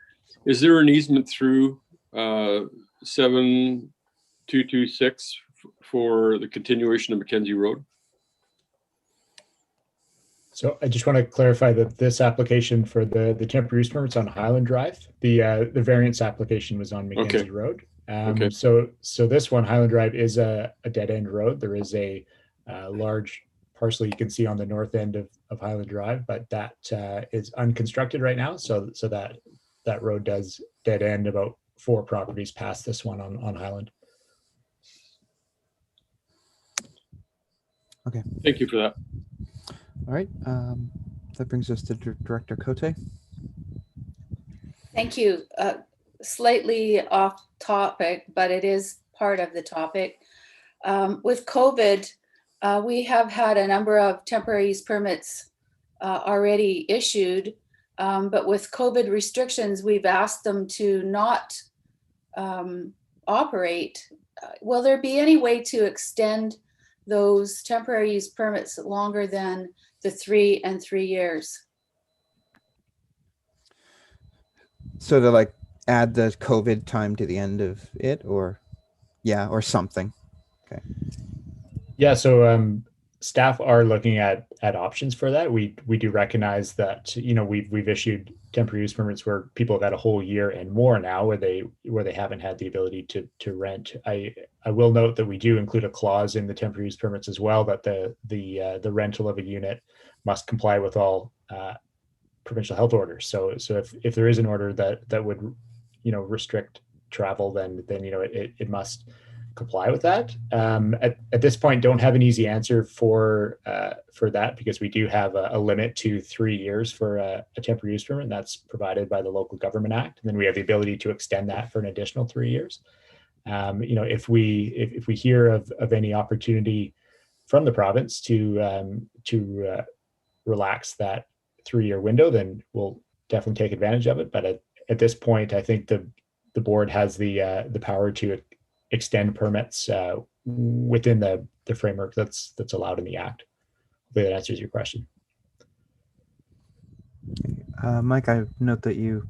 Speaker 11: Is there an easement through 7226 for the continuation of Mackenzie Road?
Speaker 12: So I just want to clarify that this application for the temporary use permits on Highland Drive, the variance application was on Mackenzie Road.
Speaker 11: Okay.
Speaker 12: So this one, Highland Drive, is a dead end road. There is a large parcel you can see on the north end of Highland Drive, but that is unconstructed right now. So that road does dead end about 4 properties past this one on Highland.
Speaker 5: Okay.
Speaker 11: Thank you for that.
Speaker 5: All right. That brings us to Director Cote.
Speaker 9: Thank you. Slightly off topic, but it is part of the topic. With COVID, we have had a number of temporary use permits already issued, but with COVID restrictions, we've asked them to not operate. Will there be any way to extend those temporary use permits longer than the 3 and 3 years?
Speaker 5: So to like add the COVID time to the end of it, or or something. Okay.
Speaker 12: Yeah, so staff are looking at options for that. We do recognize that, you know, we've issued temporary use permits where people have had a whole year and more now where they haven't had the ability to rent. I will note that we do include a clause in the temporary use permits as well that the rental of a unit must comply with all provincial health orders. So if there is an order that would, you know, restrict travel, then you know it must comply with that. At this point, don't have an easy answer for that, because we do have a limit to 3 years for a temporary use permit, and that's provided by the Local Government Act. And then we have the ability to extend that for an additional 3 years. You know, if we hear of any opportunity from the province to relax that 3-year window, then we'll definitely take advantage of it. But at this point, I think the board has the power to extend permits within the framework that's allowed in the Act. Hopefully that answers your question.
Speaker 5: Mike, I note that you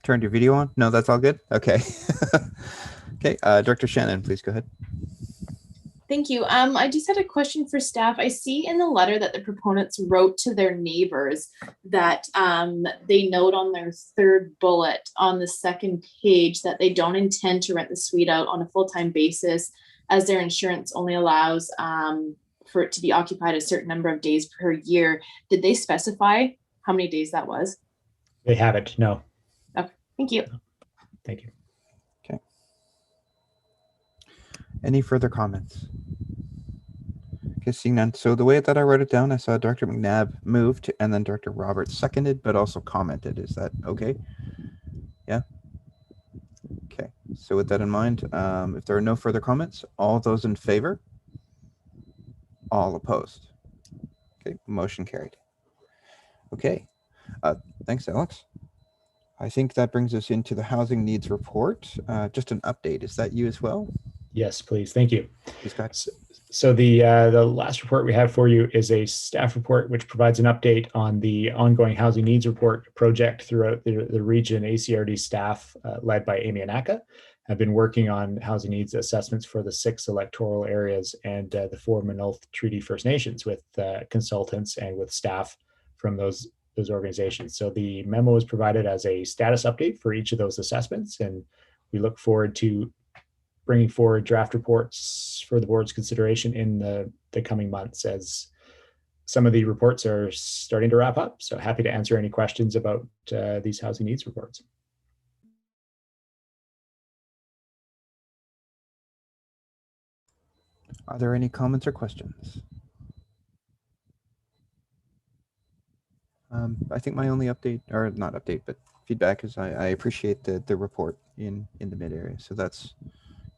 Speaker 5: turned your video on. No, that's all good. Okay. Okay, Director Shannon, please go ahead.
Speaker 13: Thank you. I just had a question for staff. I see in the letter that the proponents wrote to their neighbors that they note on their third bullet on the second page that they don't intend to rent the suite out on a full-time basis, as their insurance only allows for it to be occupied a certain number of days per year. Did they specify how many days that was?
Speaker 12: They haven't, no.
Speaker 13: Okay, thank you.
Speaker 12: Thank you.
Speaker 5: Okay. Any further comments? Okay, seeing none. So the way that I wrote it down, I saw Dr. McNabb moved and then Dr. Roberts seconded, but also commented. Is that okay? Yeah. Okay. So with that in mind, if there are no further comments, all those in favor? All opposed? Okay, motion carried. Okay. Thanks, Alex. I think that brings us into the housing needs report. Just an update. Is that you as well?
Speaker 12: Yes, please. Thank you.
Speaker 5: Please, Scott.
Speaker 12: So the last report we have for you is a staff report which provides an update on the ongoing housing needs report project throughout the region. ACRD staff led by Amy Anaka have been working on housing needs assessments for the 6 electoral areas and the 4 Manulth Treaty First Nations with consultants and with staff from those organizations. So the memo is provided as a status update for each of those assessments, and we look forward to bringing forward draft reports for the board's consideration in the coming months as some of the reports are starting to wrap up. So happy to answer any questions about these housing needs reports.
Speaker 5: Are there any comments or questions? I think my only update, or not update, but feedback is I appreciate the report in the mid area. So that's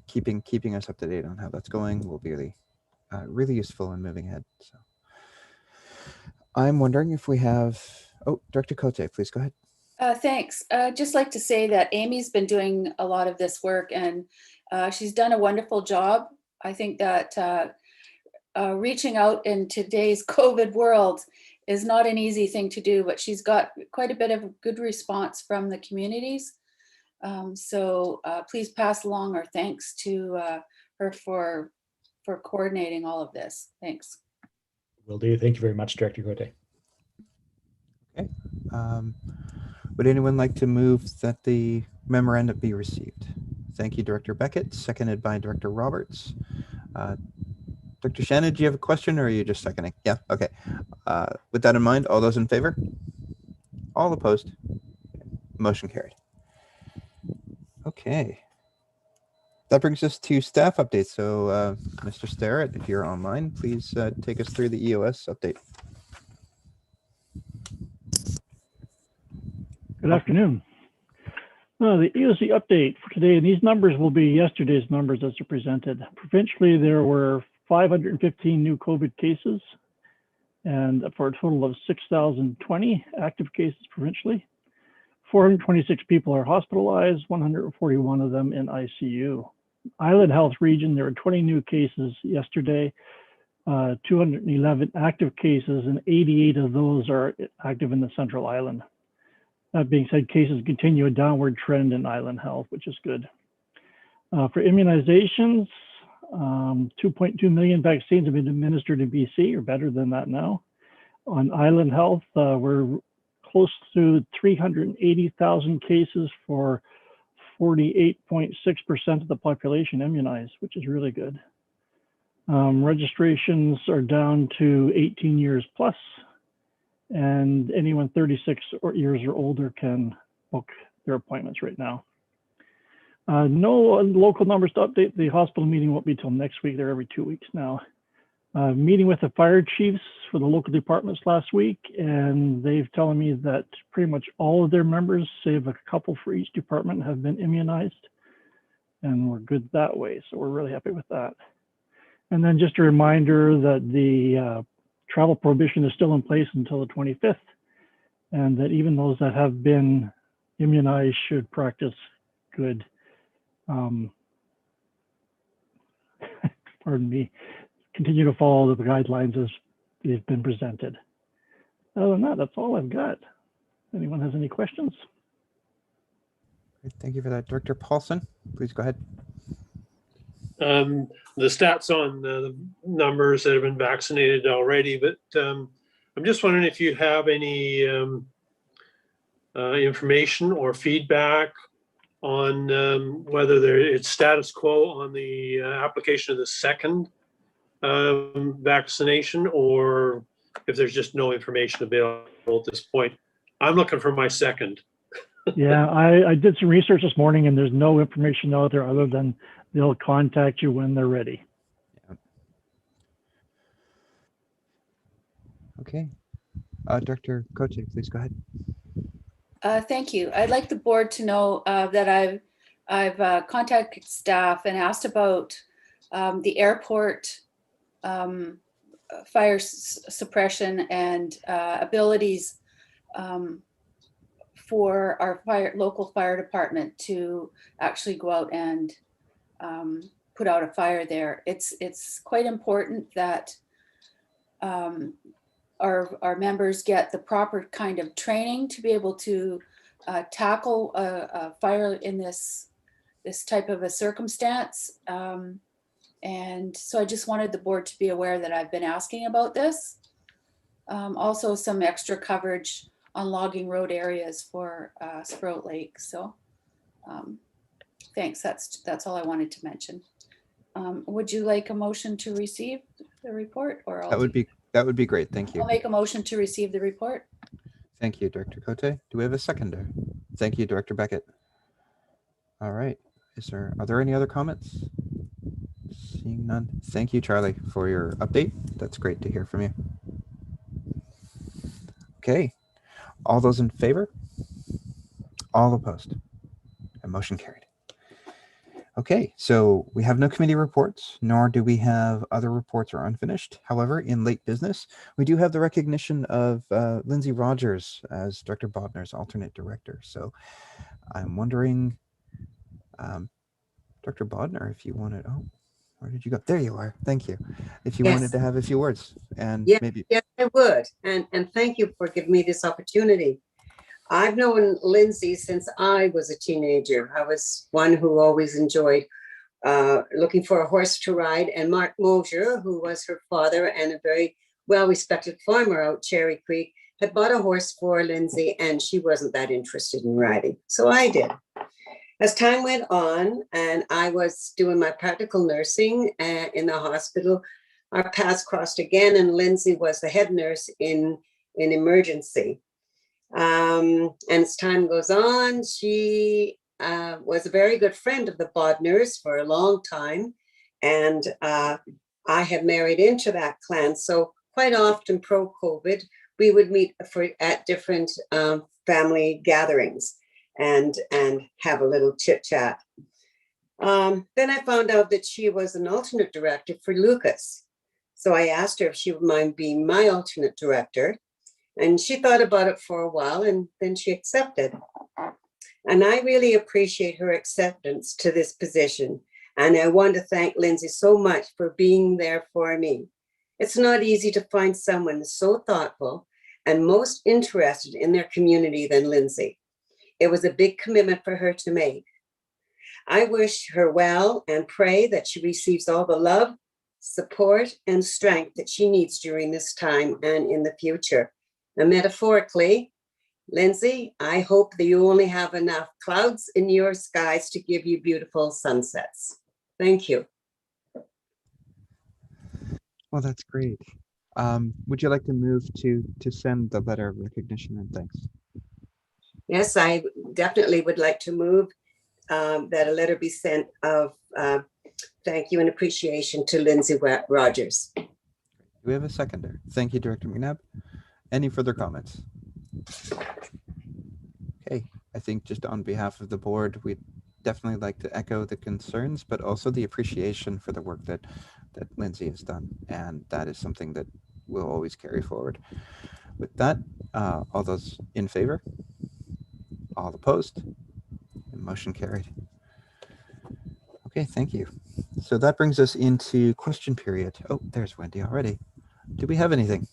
Speaker 5: keeping us up to date on how that's going will be really useful in moving ahead. So I'm wondering if we have, Director Cote, please go ahead.
Speaker 9: Thanks. Just like to say that Amy's been doing a lot of this work and she's done a wonderful job. I think that reaching out in today's COVID world is not an easy thing to do, but she's got quite a bit of good response from the communities. So please pass along our thanks to her for coordinating all of this. Thanks.
Speaker 12: Will do. Thank you very much, Director Cote.
Speaker 5: Okay. Would anyone like to move that the memorandum be received? Thank you, Director Beckett, seconded by Director Roberts. Dr. Shannon, do you have a question or are you just seconding? Yeah, okay. With that in mind, all those in favor? All opposed? Motion carried. Okay. That brings us to staff updates. So Mr. Starrett, if you're online, please take us through the EOS update.
Speaker 14: Good afternoon. The EOC update for today, and these numbers will be yesterday's numbers as they're presented. Provincially, there were 515 new COVID cases, and for a total of 6,020 active cases provincially. 426 people are hospitalized, 141 of them in ICU. Island Health region, there were 20 new cases yesterday, 211 active cases, and 88 of those are active in the Central Island. That being said, cases continue a downward trend in Island Health, which is good. For immunizations, 2.2 million vaccines have been administered in BC, or better than that now. On Island Health, we're close to 380,000 cases for 48.6% of the population immunized, which is really good. Registrations are down to 18 years plus, and anyone 36 years or older can book their appointments right now. No local numbers to update. The hospital meeting won't be till next week. They're every 2 weeks now. Meeting with the fire chiefs for the local departments last week, and they've telling me that pretty much all of their members, save a couple for each department, have been immunized, and we're good that way. So we're really happy with that. And then just a reminder that the travel prohibition is still in place until the 25th, and that even those that have been immunized should practice good, pardon me, continue to follow the guidelines as they've been presented. Other than that, that's all I've got. Anyone has any questions?
Speaker 5: Thank you for that. Director Paulson, please go ahead.
Speaker 3: the stats on the numbers that have been vaccinated already, but I'm just wondering if you have any information or feedback on whether it's status quo on the application of the second vaccination, or if there's just no information available at this point. I'm looking for my second.
Speaker 14: Yeah, I did some research this morning and there's no information out there other than they'll contact you when they're ready.
Speaker 5: Okay. Dr. Cote, please go ahead.
Speaker 9: Thank you. I'd like the board to know that I've contacted staff and asked about the airport fire suppression and abilities for our local fire department to actually go out and put out a fire there. It's quite important that our members get the proper kind of training to be able to tackle a fire in this type of a circumstance. And so I just wanted the board to be aware that I've been asking about this. Also some extra coverage on logging road areas for Sprout Lake. So thanks, that's all I wanted to mention. Would you like a motion to receive the report, or
Speaker 5: That would be great. Thank you.
Speaker 9: I'll make a motion to receive the report.
Speaker 5: Thank you, Director Cote. Do we have a seconder? Thank you, Director Beckett. All right. Are there any other comments? Seeing none. Thank you, Charlie, for your update. That's great to hear from you. Okay. All those in favor? All opposed? And motion carried. Okay, so we have no committee reports, nor do we have other reports or unfinished. However, in late business, we do have the recognition of Lindsay Rogers as Director Bodner's alternate director. So I'm wondering, Dr. Bodner, if you wanted, oh, where did you go? There you are. Thank you. If you wanted to have a few words and maybe.
Speaker 4: Yes, I would. And thank you for giving me this opportunity. I've known Lindsay since I was a teenager. I was one who always enjoyed looking for a horse to ride. And Mark Mosier, who was her father and a very well-respected farmer out Cherry Creek, had bought a horse for Lindsay, and she wasn't that interested in riding. So I did. As time went on and I was doing my practical nursing in the hospital, our paths crossed again, and Lindsay was the head nurse in emergency. And as time goes on, she was a very good friend of the Bodners for a long time. And I had married into that clan. So quite often pro-COVID, we would meet at different family gatherings and have a little chit chat. Then I found out that she was an alternate director for Lucas. So I asked her if she would mind being my alternate director. And she thought about it for a while, and then she accepted. And I really appreciate her acceptance to this position. And I want to thank Lindsay so much for being there for me. It's not easy to find someone so thoughtful and most interested in their community than Lindsay. It was a big commitment for her to make. I wish her well and pray that she receives all the love, support, and strength that she needs during this time and in the future. And metaphorically, Lindsay, I hope that you only have enough clouds in your skies to give you beautiful sunsets. Thank you.
Speaker 5: Well, that's great. Would you like to move to send the letter of recognition and thanks?
Speaker 4: Yes, I definitely would like to move that a letter be sent of thank you and appreciation to Lindsay Rogers.
Speaker 5: Do we have a seconder? Thank you, Director McNabb. Any further comments? Okay, I think just on behalf of the board, we'd definitely like to echo the concerns, but also the appreciation for the work that Lindsay has done. And that is something that we'll always carry forward. With that, all those in favor? All opposed? And motion carried. Okay, thank you. So that brings us into question period. Oh, there's Wendy already. Do we have anything?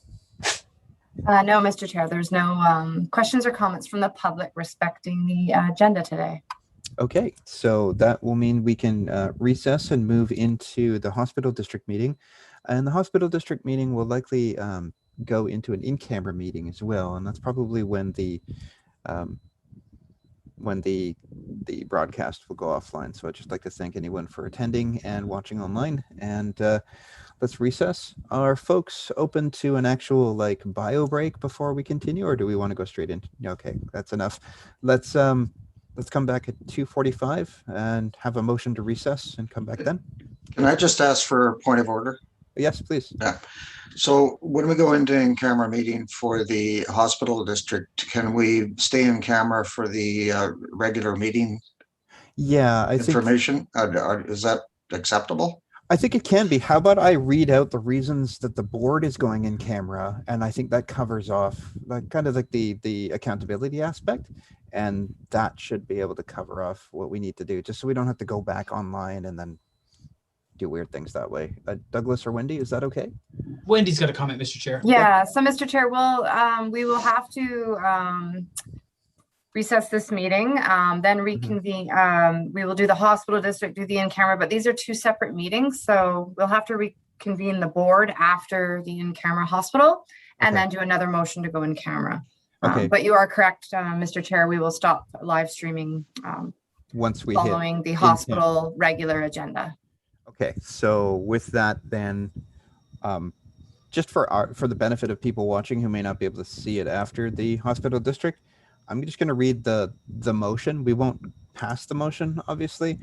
Speaker 6: No, Mr. Chair, there's no questions or comments from the public respecting the agenda today.
Speaker 5: Okay, so that will mean we can recess and move into the hospital district meeting. And the hospital district meeting will likely go into an in-camera meeting as well. And that's probably when um, the broadcast will go offline. So I'd just like to thank anyone for attending and watching online. And let's recess. Are folks open to an actual like bio break before we continue, or do we want to go straight in? Okay, that's enough. Let's come back at 2:45 and have a motion to recess and come back then.
Speaker 2: Can I just ask for a point of order?
Speaker 5: Yes, please.
Speaker 2: Yeah. So when we go into in-camera meeting for the hospital district, can we stay in camera for the regular meeting
Speaker 5: Yeah, I think
Speaker 2: information? Is that acceptable?
Speaker 5: I think it can be. How about I read out the reasons that the board is going in camera, and I think that covers off like kind of like the accountability aspect, and that should be able to cover off what we need to do, just so we don't have to go back online and then do weird things that way. Douglas or Wendy, is that okay?
Speaker 15: Wendy's got a comment, Mr. Chair.
Speaker 6: Yeah, so Mr. Chair, we will have to recess this meeting, then reconvene. We will do the hospital district, do the in-camera, but these are two separate meetings. So we'll have to reconvene the board after the in-camera hospital and then do another motion to go in camera.
Speaker 5: Okay.
Speaker 6: But you are correct, Mr. Chair, we will stop live streaming
Speaker 5: Once we
Speaker 6: following the hospital regular agenda.
Speaker 5: Okay, so with that, then, just for the benefit of people watching who may not be able to see it after the hospital district, I'm just going to read the motion. We won't pass the motion, obviously,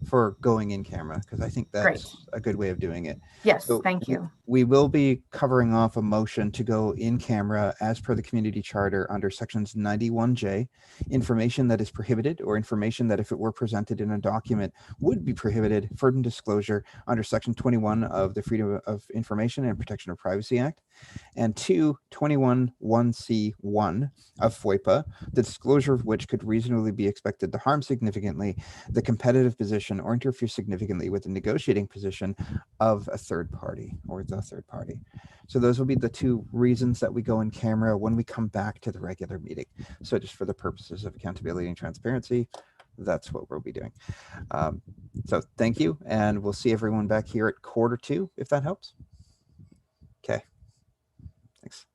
Speaker 5: for going in camera, because I think that's a good way of doing it.
Speaker 6: Yes,
Speaker 5: So
Speaker 6: thank you.
Speaker 5: We will be covering off a motion to go in camera as per the community charter under sections 91J, information that is prohibited or information that if it were presented in a document would be prohibited from disclosure under section 21 of the Freedom of Information and Protection of Privacy Act, and 221(1)(c)(1) of FOIPA, the disclosure of which could reasonably be expected to harm significantly the competitive position or interfere significantly with the negotiating position of a third party or the third party. So those will be the two reasons that we go in camera when we come back to the regular meeting. So just for the purposes of accountability and transparency, that's what we'll be doing. So thank you, and we'll see everyone back here at 1:45, if that helps. Okay. Thanks.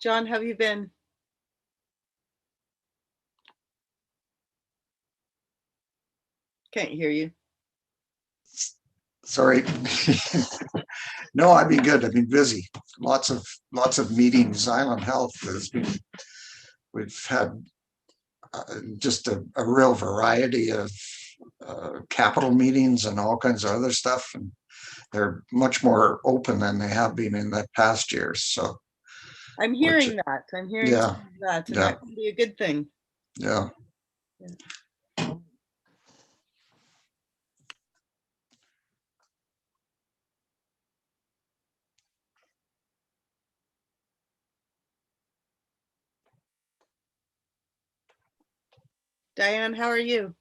Speaker 16: John, how have you been? Can't hear you.
Speaker 2: Sorry. No, I've been good. I've been busy. Lots of meetings. Island Health has been. We've had just a real variety of capital meetings and all kinds of other stuff, and they're much more open than they have been in the past years. So
Speaker 16: I'm hearing that. I'm hearing
Speaker 2: yeah,
Speaker 16: that, and
Speaker 2: yeah.
Speaker 16: that can be a good thing.
Speaker 2: Yeah.
Speaker 16: Diane, how are you?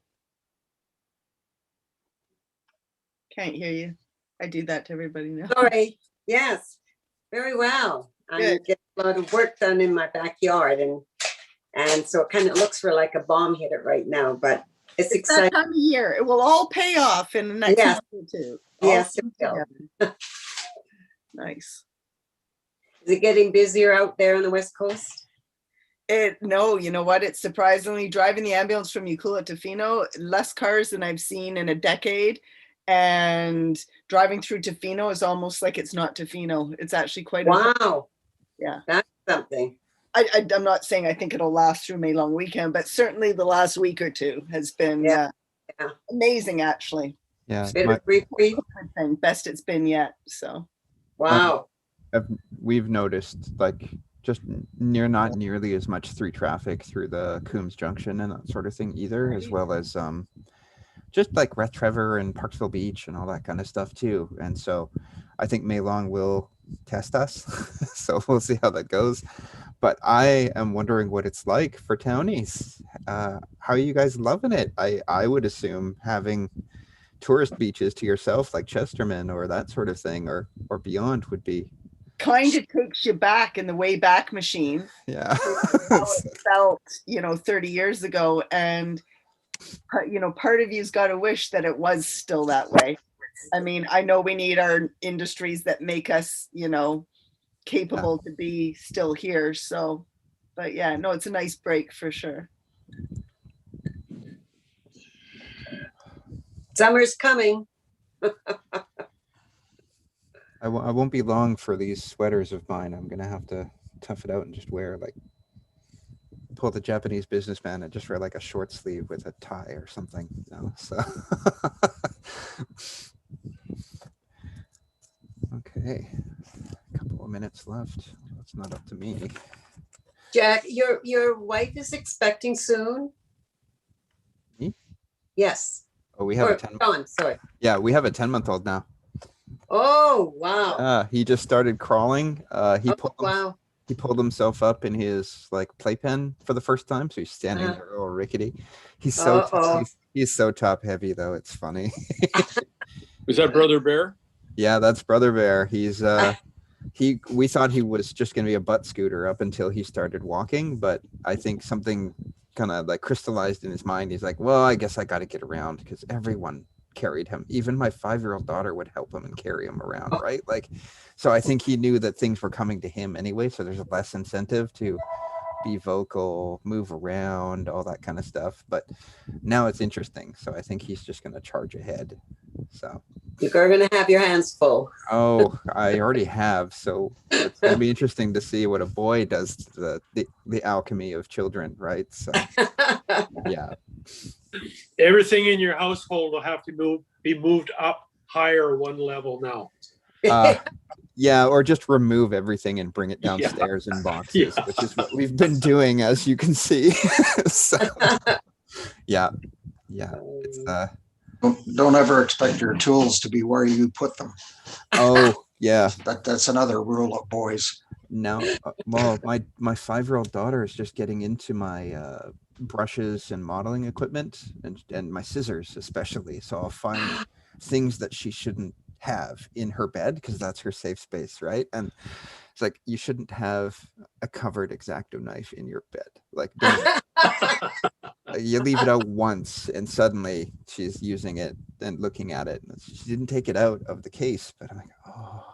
Speaker 16: Can't hear you. I do that to everybody now.
Speaker 4: Sorry. Yes, very well. I'm getting a lot of work done in my backyard, and so it kind of looks for like a bomb hit it right now, but it's exciting.
Speaker 16: That time of year. It will all pay off in the next
Speaker 4: Yes.
Speaker 16: month or two.
Speaker 4: Yes,
Speaker 16: All
Speaker 4: it will.
Speaker 16: Nice.
Speaker 4: Is it getting busier out there on the West Coast?
Speaker 16: No, you know what? It's surprisingly driving the ambulance from Euclid to Tofino, less cars than I've seen in a decade. And driving through Tofino is almost like it's not Tofino. It's actually quite
Speaker 4: wow.
Speaker 16: Yeah,
Speaker 4: that's something.
Speaker 16: I'm not saying I think it'll last through May long weekend, but certainly the last week or two has been amazing, actually.
Speaker 5: Yeah,
Speaker 16: best it's been yet. So,
Speaker 4: wow.
Speaker 5: We've noticed like just not nearly as much through traffic through the Coombs Junction and that sort of thing either, as well as just like Red Trevor and Parksville Beach and all that kind of stuff too. And so I think May long will test us. So we'll see how that goes. But I am wondering what it's like for townies. How are you guys loving it? I would assume having tourist beaches to yourself like Chesterman or that sort of thing or beyond would be
Speaker 16: kind of takes you back in the way back machine.
Speaker 5: Yeah.
Speaker 16: How it felt, 30 years ago. And part of you's got to wish that it was still that way. I mean, I know we need our industries that make us, capable to be still here. So, but yeah, no, it's a nice break for sure.
Speaker 4: Summer's coming.
Speaker 5: I won't be long for these sweaters of mine. I'm going to have to tough it out and just wear pull the Japanese businessman and just wear like a short sleeve with a tie or something. So okay, a couple of minutes left. It's not up to me.
Speaker 4: Jack, your wife is expecting soon?
Speaker 5: Me?
Speaker 4: Yes.
Speaker 5: Oh, we have a 10-month.
Speaker 4: Sorry.
Speaker 5: Yeah, we have a 10-month-old now.
Speaker 4: Oh, wow.
Speaker 5: He just started crawling.
Speaker 4: Wow.
Speaker 5: He pulled himself up in his playpen for the first time, so he's standing there all rickety. He's so top heavy though. It's funny.
Speaker 11: Is that Brother Bear?
Speaker 5: Yeah, that's Brother Bear. He's we thought he was just gonna be a butt scooter up until he started walking, but I think something kind of crystallized in his mind. He's like, well, I guess I got to get around because everyone carried him. Even my 5-year-old daughter would help him and carry him around, right? So I think he knew that things were coming to him anyway, so there's less incentive to be vocal, move around, all that kind of stuff. But now it's interesting, so I think he's just going to charge ahead. So
Speaker 4: you're going to have your hands full.
Speaker 5: Oh, I already have, so it's going to be interesting to see what a boy does to the alchemy of children, right? So yeah.
Speaker 3: Everything in your household will have to be moved up higher one level now.
Speaker 5: Yeah, or just remove everything and bring it downstairs in boxes, which is what we've been doing, as you can see. So, yeah. It's,
Speaker 2: don't ever expect your tools to be where you put them.
Speaker 5: Oh, yeah.
Speaker 2: That's another rule of boys.
Speaker 5: No, well, my 5-year-old daughter is just getting into my brushes and modeling equipment and my scissors especially. So I'll find things that she shouldn't have in her bed because that's her safe space, right? And it's like, you shouldn't have a covered X-Acto knife in your bed. You leave it out once and suddenly she's using it and looking at it. She didn't take it out of the case, but I'm like, oh,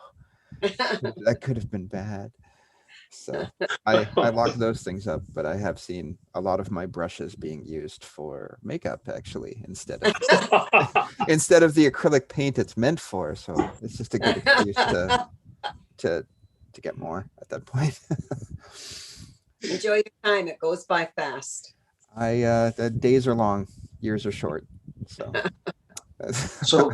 Speaker 5: that could have been bad. So I lock those things up, but I have seen a lot of my brushes being used for makeup actually instead of the acrylic paint it's meant for. So it's just a good excuse to get more at that point.
Speaker 4: Enjoy your time. It goes by fast.
Speaker 5: The days are long, years are short. So
Speaker 2: So,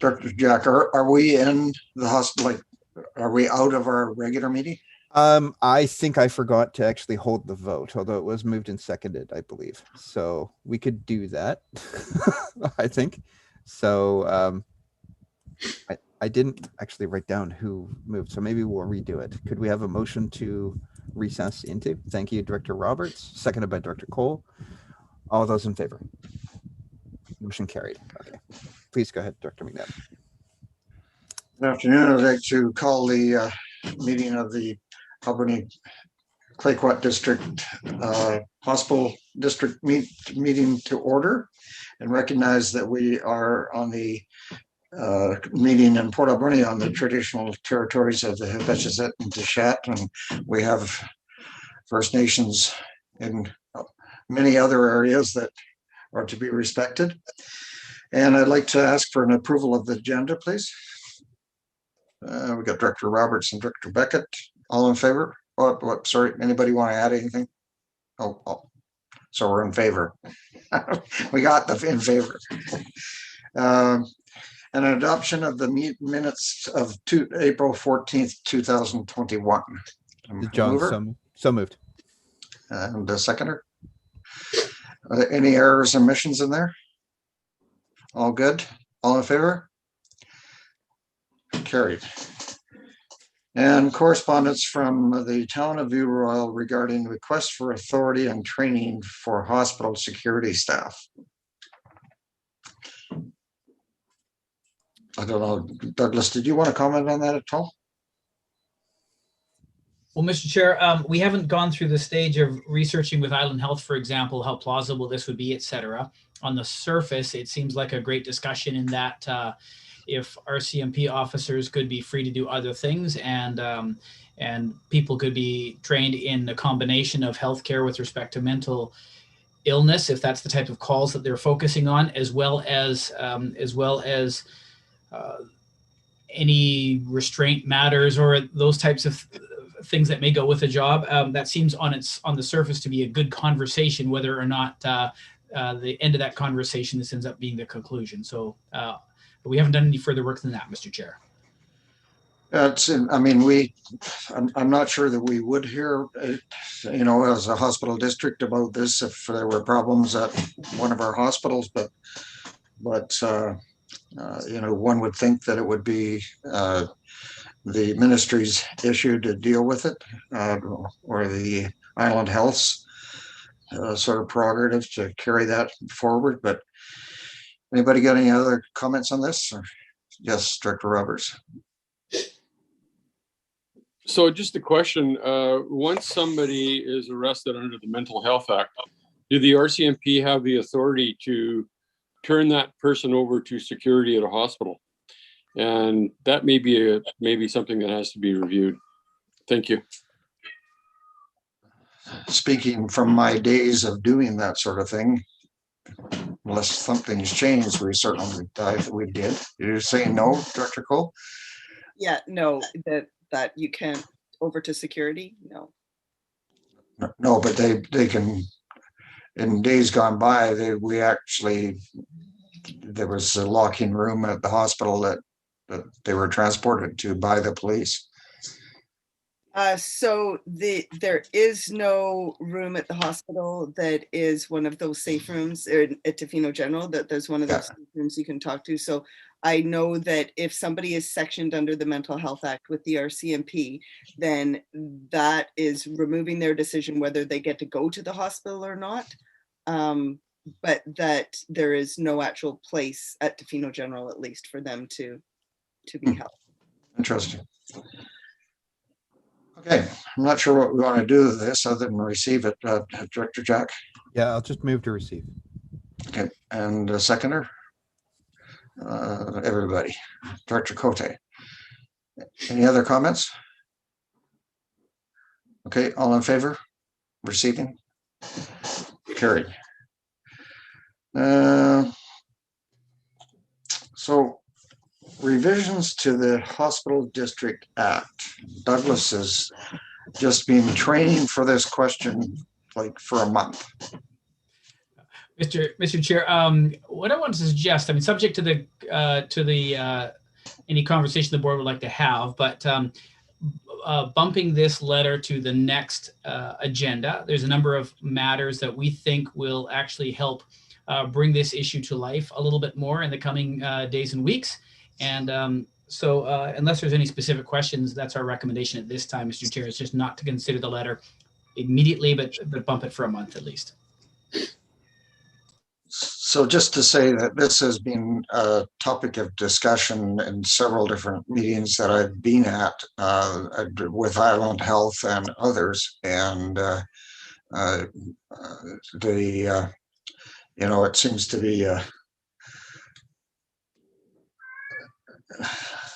Speaker 2: Dr. Jack, are we in the hospital? Like, are we out of our regular meeting?
Speaker 5: I think I forgot to actually hold the vote, although it was moved and seconded, I believe. So we could do that, I think. So I didn't actually write down who moved, so maybe we'll redo it. Could we have a motion to recess into? Thank you, Director Roberts, seconded by Director Cole. All those in favor? Motion carried. Okay. Please go ahead, Director McNabb.
Speaker 2: Good afternoon. I'd like to call the meeting of the Alberni Clayoquot District Hospital District meeting to order, and recognize that we are on the meeting in Port Alberni on the traditional territories of the Hipetchezet and Tishat, and we have First Nations in many other areas that are to be respected. And I'd like to ask for an approval of the agenda, please. We got Director Roberts and Director Beckett. All in favor? Oh, sorry, anybody want to add anything? Oh, so we're in favor. We got the in favor. An adoption of the minutes of April 14th, 2021.
Speaker 5: John, so moved.
Speaker 2: And the seconder? Are there any errors or omissions in there? All good? All in favor? Carried. And correspondence from the town of View Royal regarding requests for authority and training for hospital security staff. I don't know, Douglas, did you want to comment on that at all?
Speaker 15: Well, Mr. Chair, we haven't gone through the stage of researching with Island Health, for example, how plausible this would be, et cetera. On the surface, it seems like a great discussion in that if RCMP officers could be free to do other things and people could be trained in the combination of healthcare with respect to mental illness, if that's the type of calls that they're focusing on, as well as any restraint matters or those types of things that may go with a job. That seems on the surface to be a good conversation, whether or not the end of that conversation, this ends up being the conclusion. So we haven't done any further work than that, Mr. Chair.
Speaker 2: I'm not sure that we would hear, as a hospital district about this if there were problems at one of our hospitals, but one would think that it would be the ministry's issue to deal with it, or the Island Health's sort of prerogative to carry that forward. But anybody got any other comments on this? Or yes, Director Roberts.
Speaker 11: So just a question, once somebody is arrested under the Mental Health Act, do the RCMP have the authority to turn that person over to security at a hospital? And that may be something that has to be reviewed. Thank you.
Speaker 2: Speaking from my days of doing that sort of thing, unless something's changed, we certainly we did. You're saying no, Director Cole?
Speaker 16: Yeah, no, that you can't over to security.
Speaker 2: No, but they can. In days gone by, there was a locking room at the hospital that they were transported to by the police.
Speaker 16: So there is no room at the hospital that is one of those safe rooms at Tofino General, that there's one of those safe rooms you can talk to. So I know that if somebody is sectioned under the Mental Health Act with the RCMP, then that is removing their decision whether they get to go to the hospital or not. But that there is no actual place at Tofino General, at least, for them to be held.
Speaker 2: Interesting. Okay, I'm not sure what we want to do with this other than receive it. Director Jack?
Speaker 5: Yeah, I'll just move to receive.
Speaker 2: Okay, and a seconder? Everybody. Director Cote. Any other comments? Okay, all in favor? Receiving? Carried. So revisions to the Hospital District Act. Douglas has just been training for this question like for a month.
Speaker 15: Mr. Chair, what I want to suggest, I mean, subject to the any conversation the board would like to have, but bumping this letter to the next agenda. There's a number of matters that we think will actually help bring this issue to life a little bit more in the coming days and weeks. And so unless there's any specific questions, that's our recommendation at this time, Mr. Chair, is just not to consider the letter immediately, but bump it for a month at least.
Speaker 2: So just to say that this has been a topic of discussion in several different meetings that I've been at with Island Health and others, and you know, it seems to be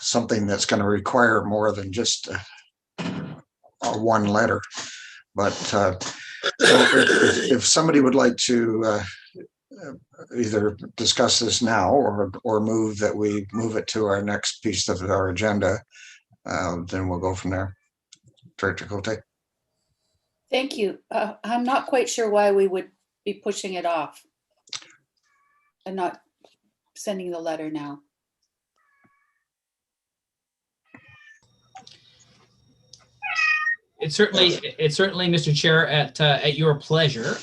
Speaker 2: something that's going to require more than just one letter. But so if somebody would like to either discuss this now or move that we move it to our next piece of our agenda, then we'll go from there. Director Cote.
Speaker 9: Thank you. I'm not quite sure why we would be pushing it off and not sending the letter now.
Speaker 15: It's certainly, Mr. Chair, at your pleasure.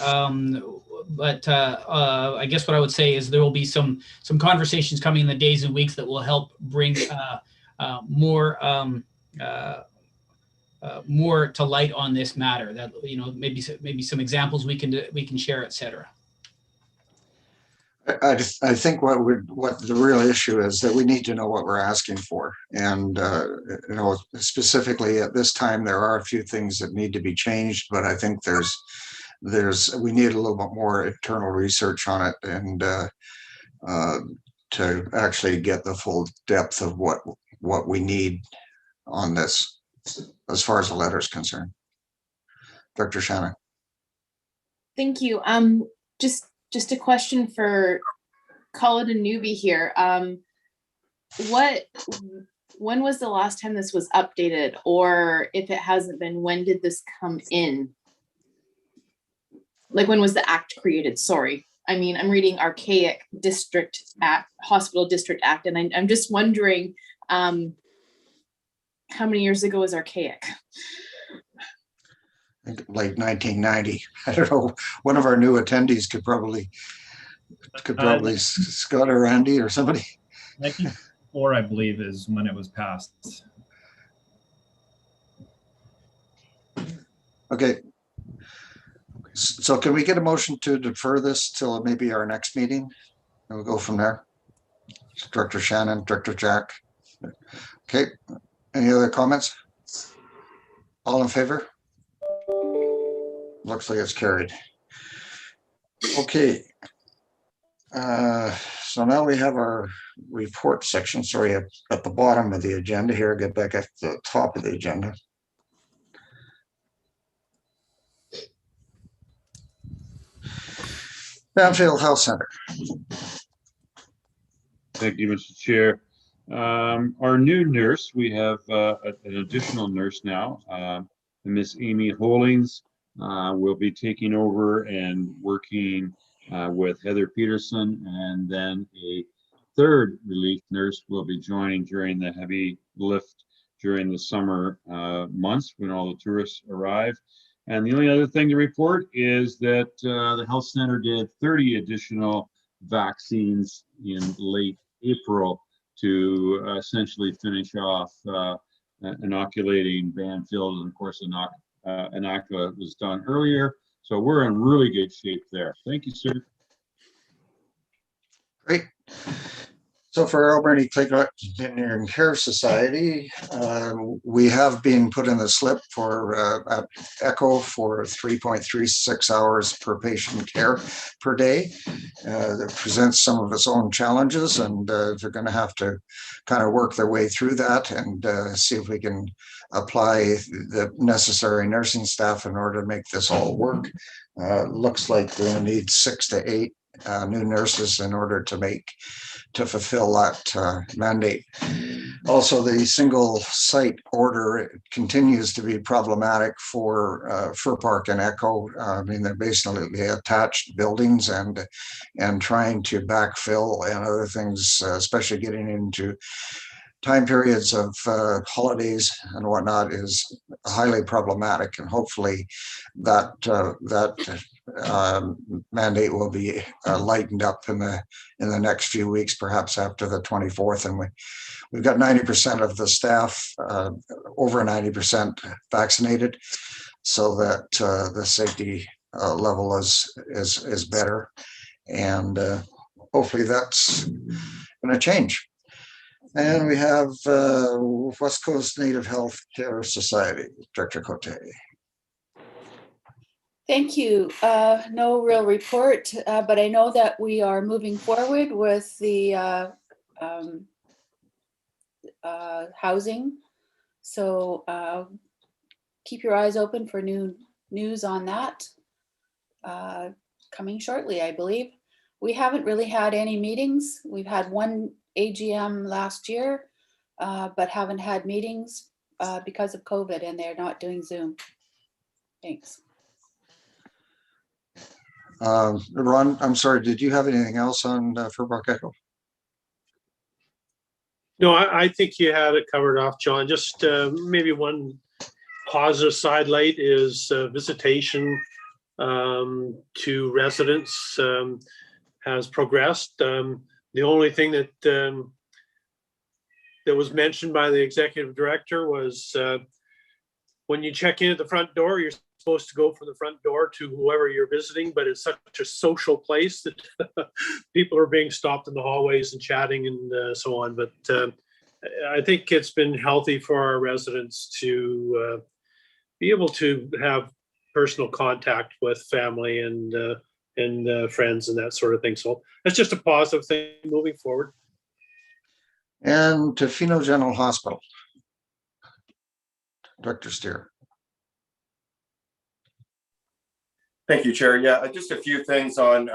Speaker 15: But I guess what I would say is there will be some conversations coming in the days and weeks that will help bring more to light on this matter. That, you know, maybe some examples we can share, etc.
Speaker 2: I think what the real issue is that we need to know what we're asking for, and you know, specifically at this time there are a few things that need to be changed, but I think we need a little bit more internal research on it, and to actually get the full depth of what we need on this as far as the letter is concerned. Dr. Shannon.
Speaker 13: Thank you. Just a question for, call it a newbie here. When was the last time this was updated, or if it hasn't been, when did this come in? Like, when was the act created? Sorry. I mean, I'm reading Archaic District Act, Hospital District Act, and I'm just wondering how many years ago was archaic?
Speaker 2: Like 1990. I don't know. One of our new attendees could probably Scott or Randy or somebody.
Speaker 17: 1994, I believe, is when it was passed.
Speaker 2: Okay. So can we get a motion to defer this till maybe our next meeting? And we'll go from there. Director Shannon, Director Jack. Okay. Any other comments? All in favor? Looks like it's carried. Okay. So now we have our report section. Sorry, at the bottom of the agenda here. Get back at the top of the agenda. Banfield Health Center.
Speaker 1: Thank you, Mr. Chair. Our new nurse, we have an additional nurse now, Miss Amy Hollings. Will be taking over and working with Heather Peterson, and then a third relief nurse will be joining during the heavy lift during the summer months when all the tourists arrive. And the only other thing to report is that the health center did 30 additional vaccines in late April to essentially finish off inoculating Banfield, and of course Inocula was done earlier, so we're in really good shape there. Thank you, sir.
Speaker 2: Great. So for Alberni Clay Engineering Care Society, we have been put in the slip for at ECHO for 3.36 hours per patient care per day. That presents some of its own challenges, and they're going to have to kind of work their way through that and see if we can apply the necessary nursing staff in order to make this all work. Looks like we're going to need 6 to 8 new nurses in order to fulfill that mandate. Also, the single site order continues to be problematic for Fir Park and ECHO. I mean, they're basically attached buildings, and trying to backfill and other things, especially getting into time periods of holidays and whatnot, is highly problematic. And hopefully that mandate will be lightened up in the next few weeks, perhaps after the 24th. And we've got 90% of the staff, over 90% vaccinated, so that the safety level is better. And hopefully that's going to change. And we have West Coast Native Health Care Society, Director Cote.
Speaker 9: Thank you. No real report, but I know that we are moving forward with the housing. So keep your eyes open for new news on that coming shortly, I believe. We haven't really had any meetings. We've had one AGM last year, but haven't had meetings because of COVID, and they're not doing Zoom. Thanks.
Speaker 2: Ron, I'm sorry, did you have anything else on Fir Park ECHO?
Speaker 3: No, I think you had it covered off, John. Just maybe one positive sidelight is visitation to residents has progressed. The only thing that that was mentioned by the executive director was when you check in at the front door, you're supposed to go from the front door to whoever you're visiting, but it's such a social place that people are being stopped in the hallways and chatting and so on. But I think it's been healthy for our residents to be able to have personal contact with family and friends and that sort of thing. So that's just a positive thing moving forward.
Speaker 2: And Tofino General Hospital, Dr. Steer.
Speaker 18: Thank you, Chair. Yeah, just a few things on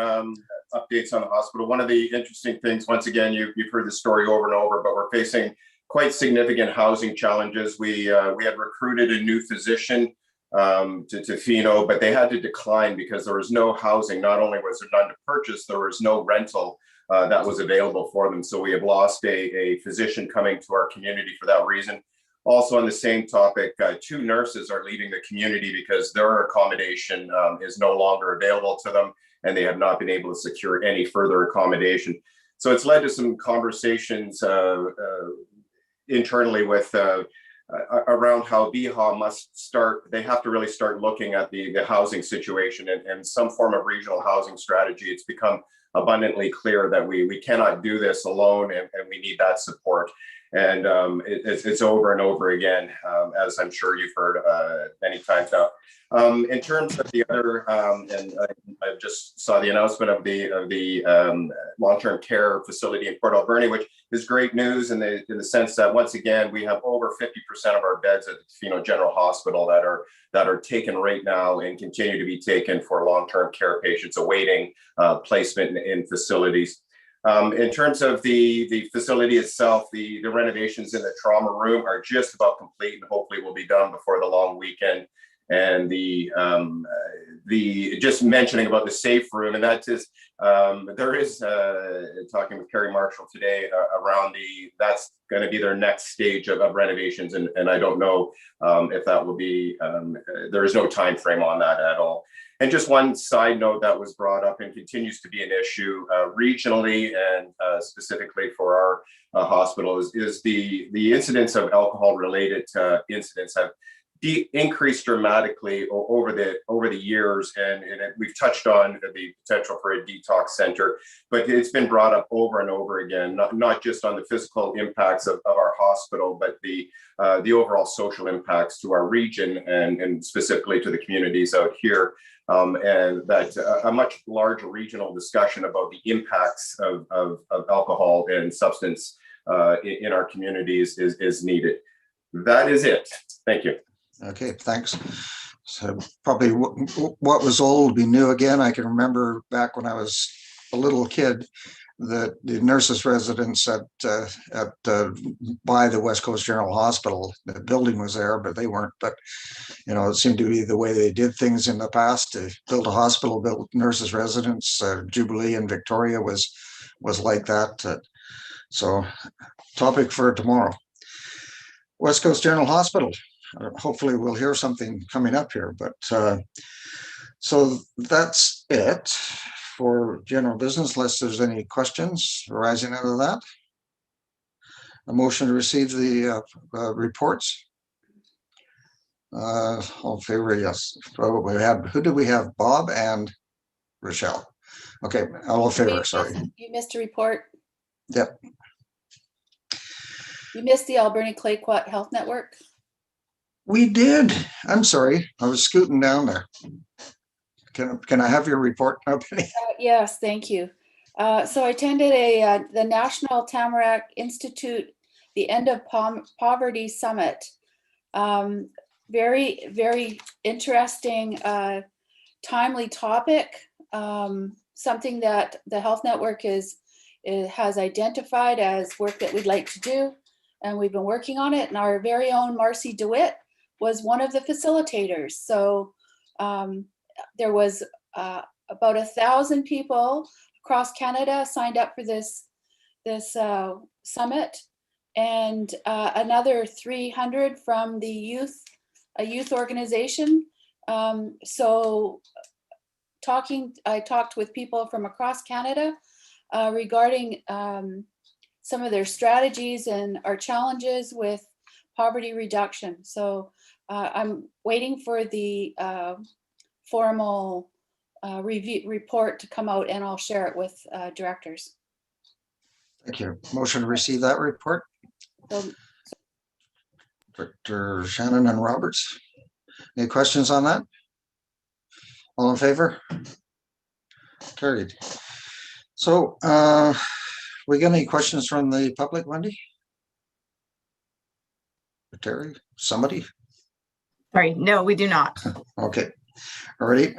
Speaker 18: updates on the hospital. One of the interesting things, once again, you've heard the story over and over, but we're facing quite significant housing challenges. We had recruited a new physician to Tofino, but they had to decline because there was no housing. Not only was there none to purchase, there was no rental that was available for them. So we have lost a physician coming to our community for that reason. Also on the same topic, 2 nurses are leaving the community because their accommodation is no longer available to them, and they have not been able to secure any further accommodation. So it's led to some conversations internally with around how BHA must start. They have to really start looking at the housing situation and some form of regional housing strategy. It's become abundantly clear that we cannot do this alone, and we need that support. And it's over and over again, as I'm sure you've heard many times now. In terms of the other, and I just saw the announcement of the long-term care facility in Port Alberni, which is great news in the sense that once again we have over 50% of our beds at Tofino General Hospital that are taken right now and continue to be taken for long-term care patients awaiting placement in facilities. In terms of the facility itself, the renovations in the trauma room are just about complete and hopefully will be done before the long weekend. And the just mentioning about the safe room, and that is there is talking with Carrie Marshall today around that's going to be their next stage of renovations, and I don't know if that will be there is no time frame on that at all. And just one side note that was brought up and continues to be an issue regionally and specifically for our hospital is the incidence of alcohol related incidents have increased dramatically over the years, and we've touched on the potential for a detox center, but it's been brought up over and over again, not just on the physical impacts of our hospital, but the overall social impacts to our region and specifically to the communities out here. And that a much larger regional discussion about the impacts of alcohol and substance in our communities is needed. That is it. Thank you.
Speaker 2: Okay, thanks. So probably what was old will be new again. I can remember back when I was a little kid, that the nurses' residence by the West Coast General Hospital, the building was there, but they weren't. But you know, it seemed to be the way they did things in the past. To build a hospital, build nurses' residence. Jubilee in Victoria was like that. So, topic for tomorrow. West Coast General Hospital. Hopefully we'll hear something coming up here, but so that's it for general business, unless there's any questions arising out of that. A motion to receive the reports. All in favor, yes. Who did we have? Bob and Rochelle. Okay, all in favor, sorry.
Speaker 9: You missed a report.
Speaker 2: Yep.
Speaker 9: You missed the Alberni Clayoquot Health Network.
Speaker 2: We did. I'm sorry. I was scooting down there. Can I have your report now, Penny?
Speaker 9: Yes, thank you. So I attended the National Tamarack Institute, the End of Poverty Summit. Very, very interesting, timely topic. Something that the Health Network has identified as work that we'd like to do. And we've been working on it. And our very own Marcy DeWitt was one of the facilitators. So there was about 1,000 people across Canada signed up for this summit, and another 300 from a youth organization. So I talked with people from across Canada regarding some of their strategies and our challenges with poverty reduction. So I'm waiting for the formal review report to come out, and I'll share it with directors.
Speaker 2: Thank you. Motion to receive that report.
Speaker 9: So,
Speaker 2: Director Shannon and Roberts. Any questions on that? All in favor? Carried. So we got any questions from the public, Wendy? Terry, somebody?
Speaker 6: Sorry, no, we do not.
Speaker 2: Okay, all right.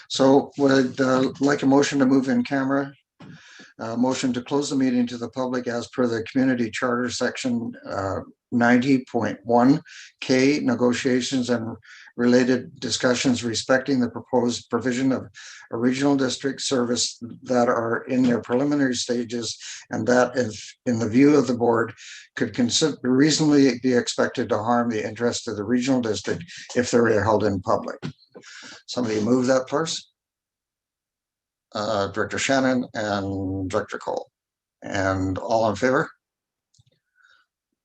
Speaker 2: So would like a motion to move in camera. Motion to close the meeting to the public as per the community charter section 90.1K, negotiations and related discussions respecting the proposed provision of a regional district service that are in their preliminary stages, and that, if in the view of the board, could reasonably be expected to harm the interest of the regional district if they're held in public. Somebody move that first. Director Shannon and Director Cole. And all in favor?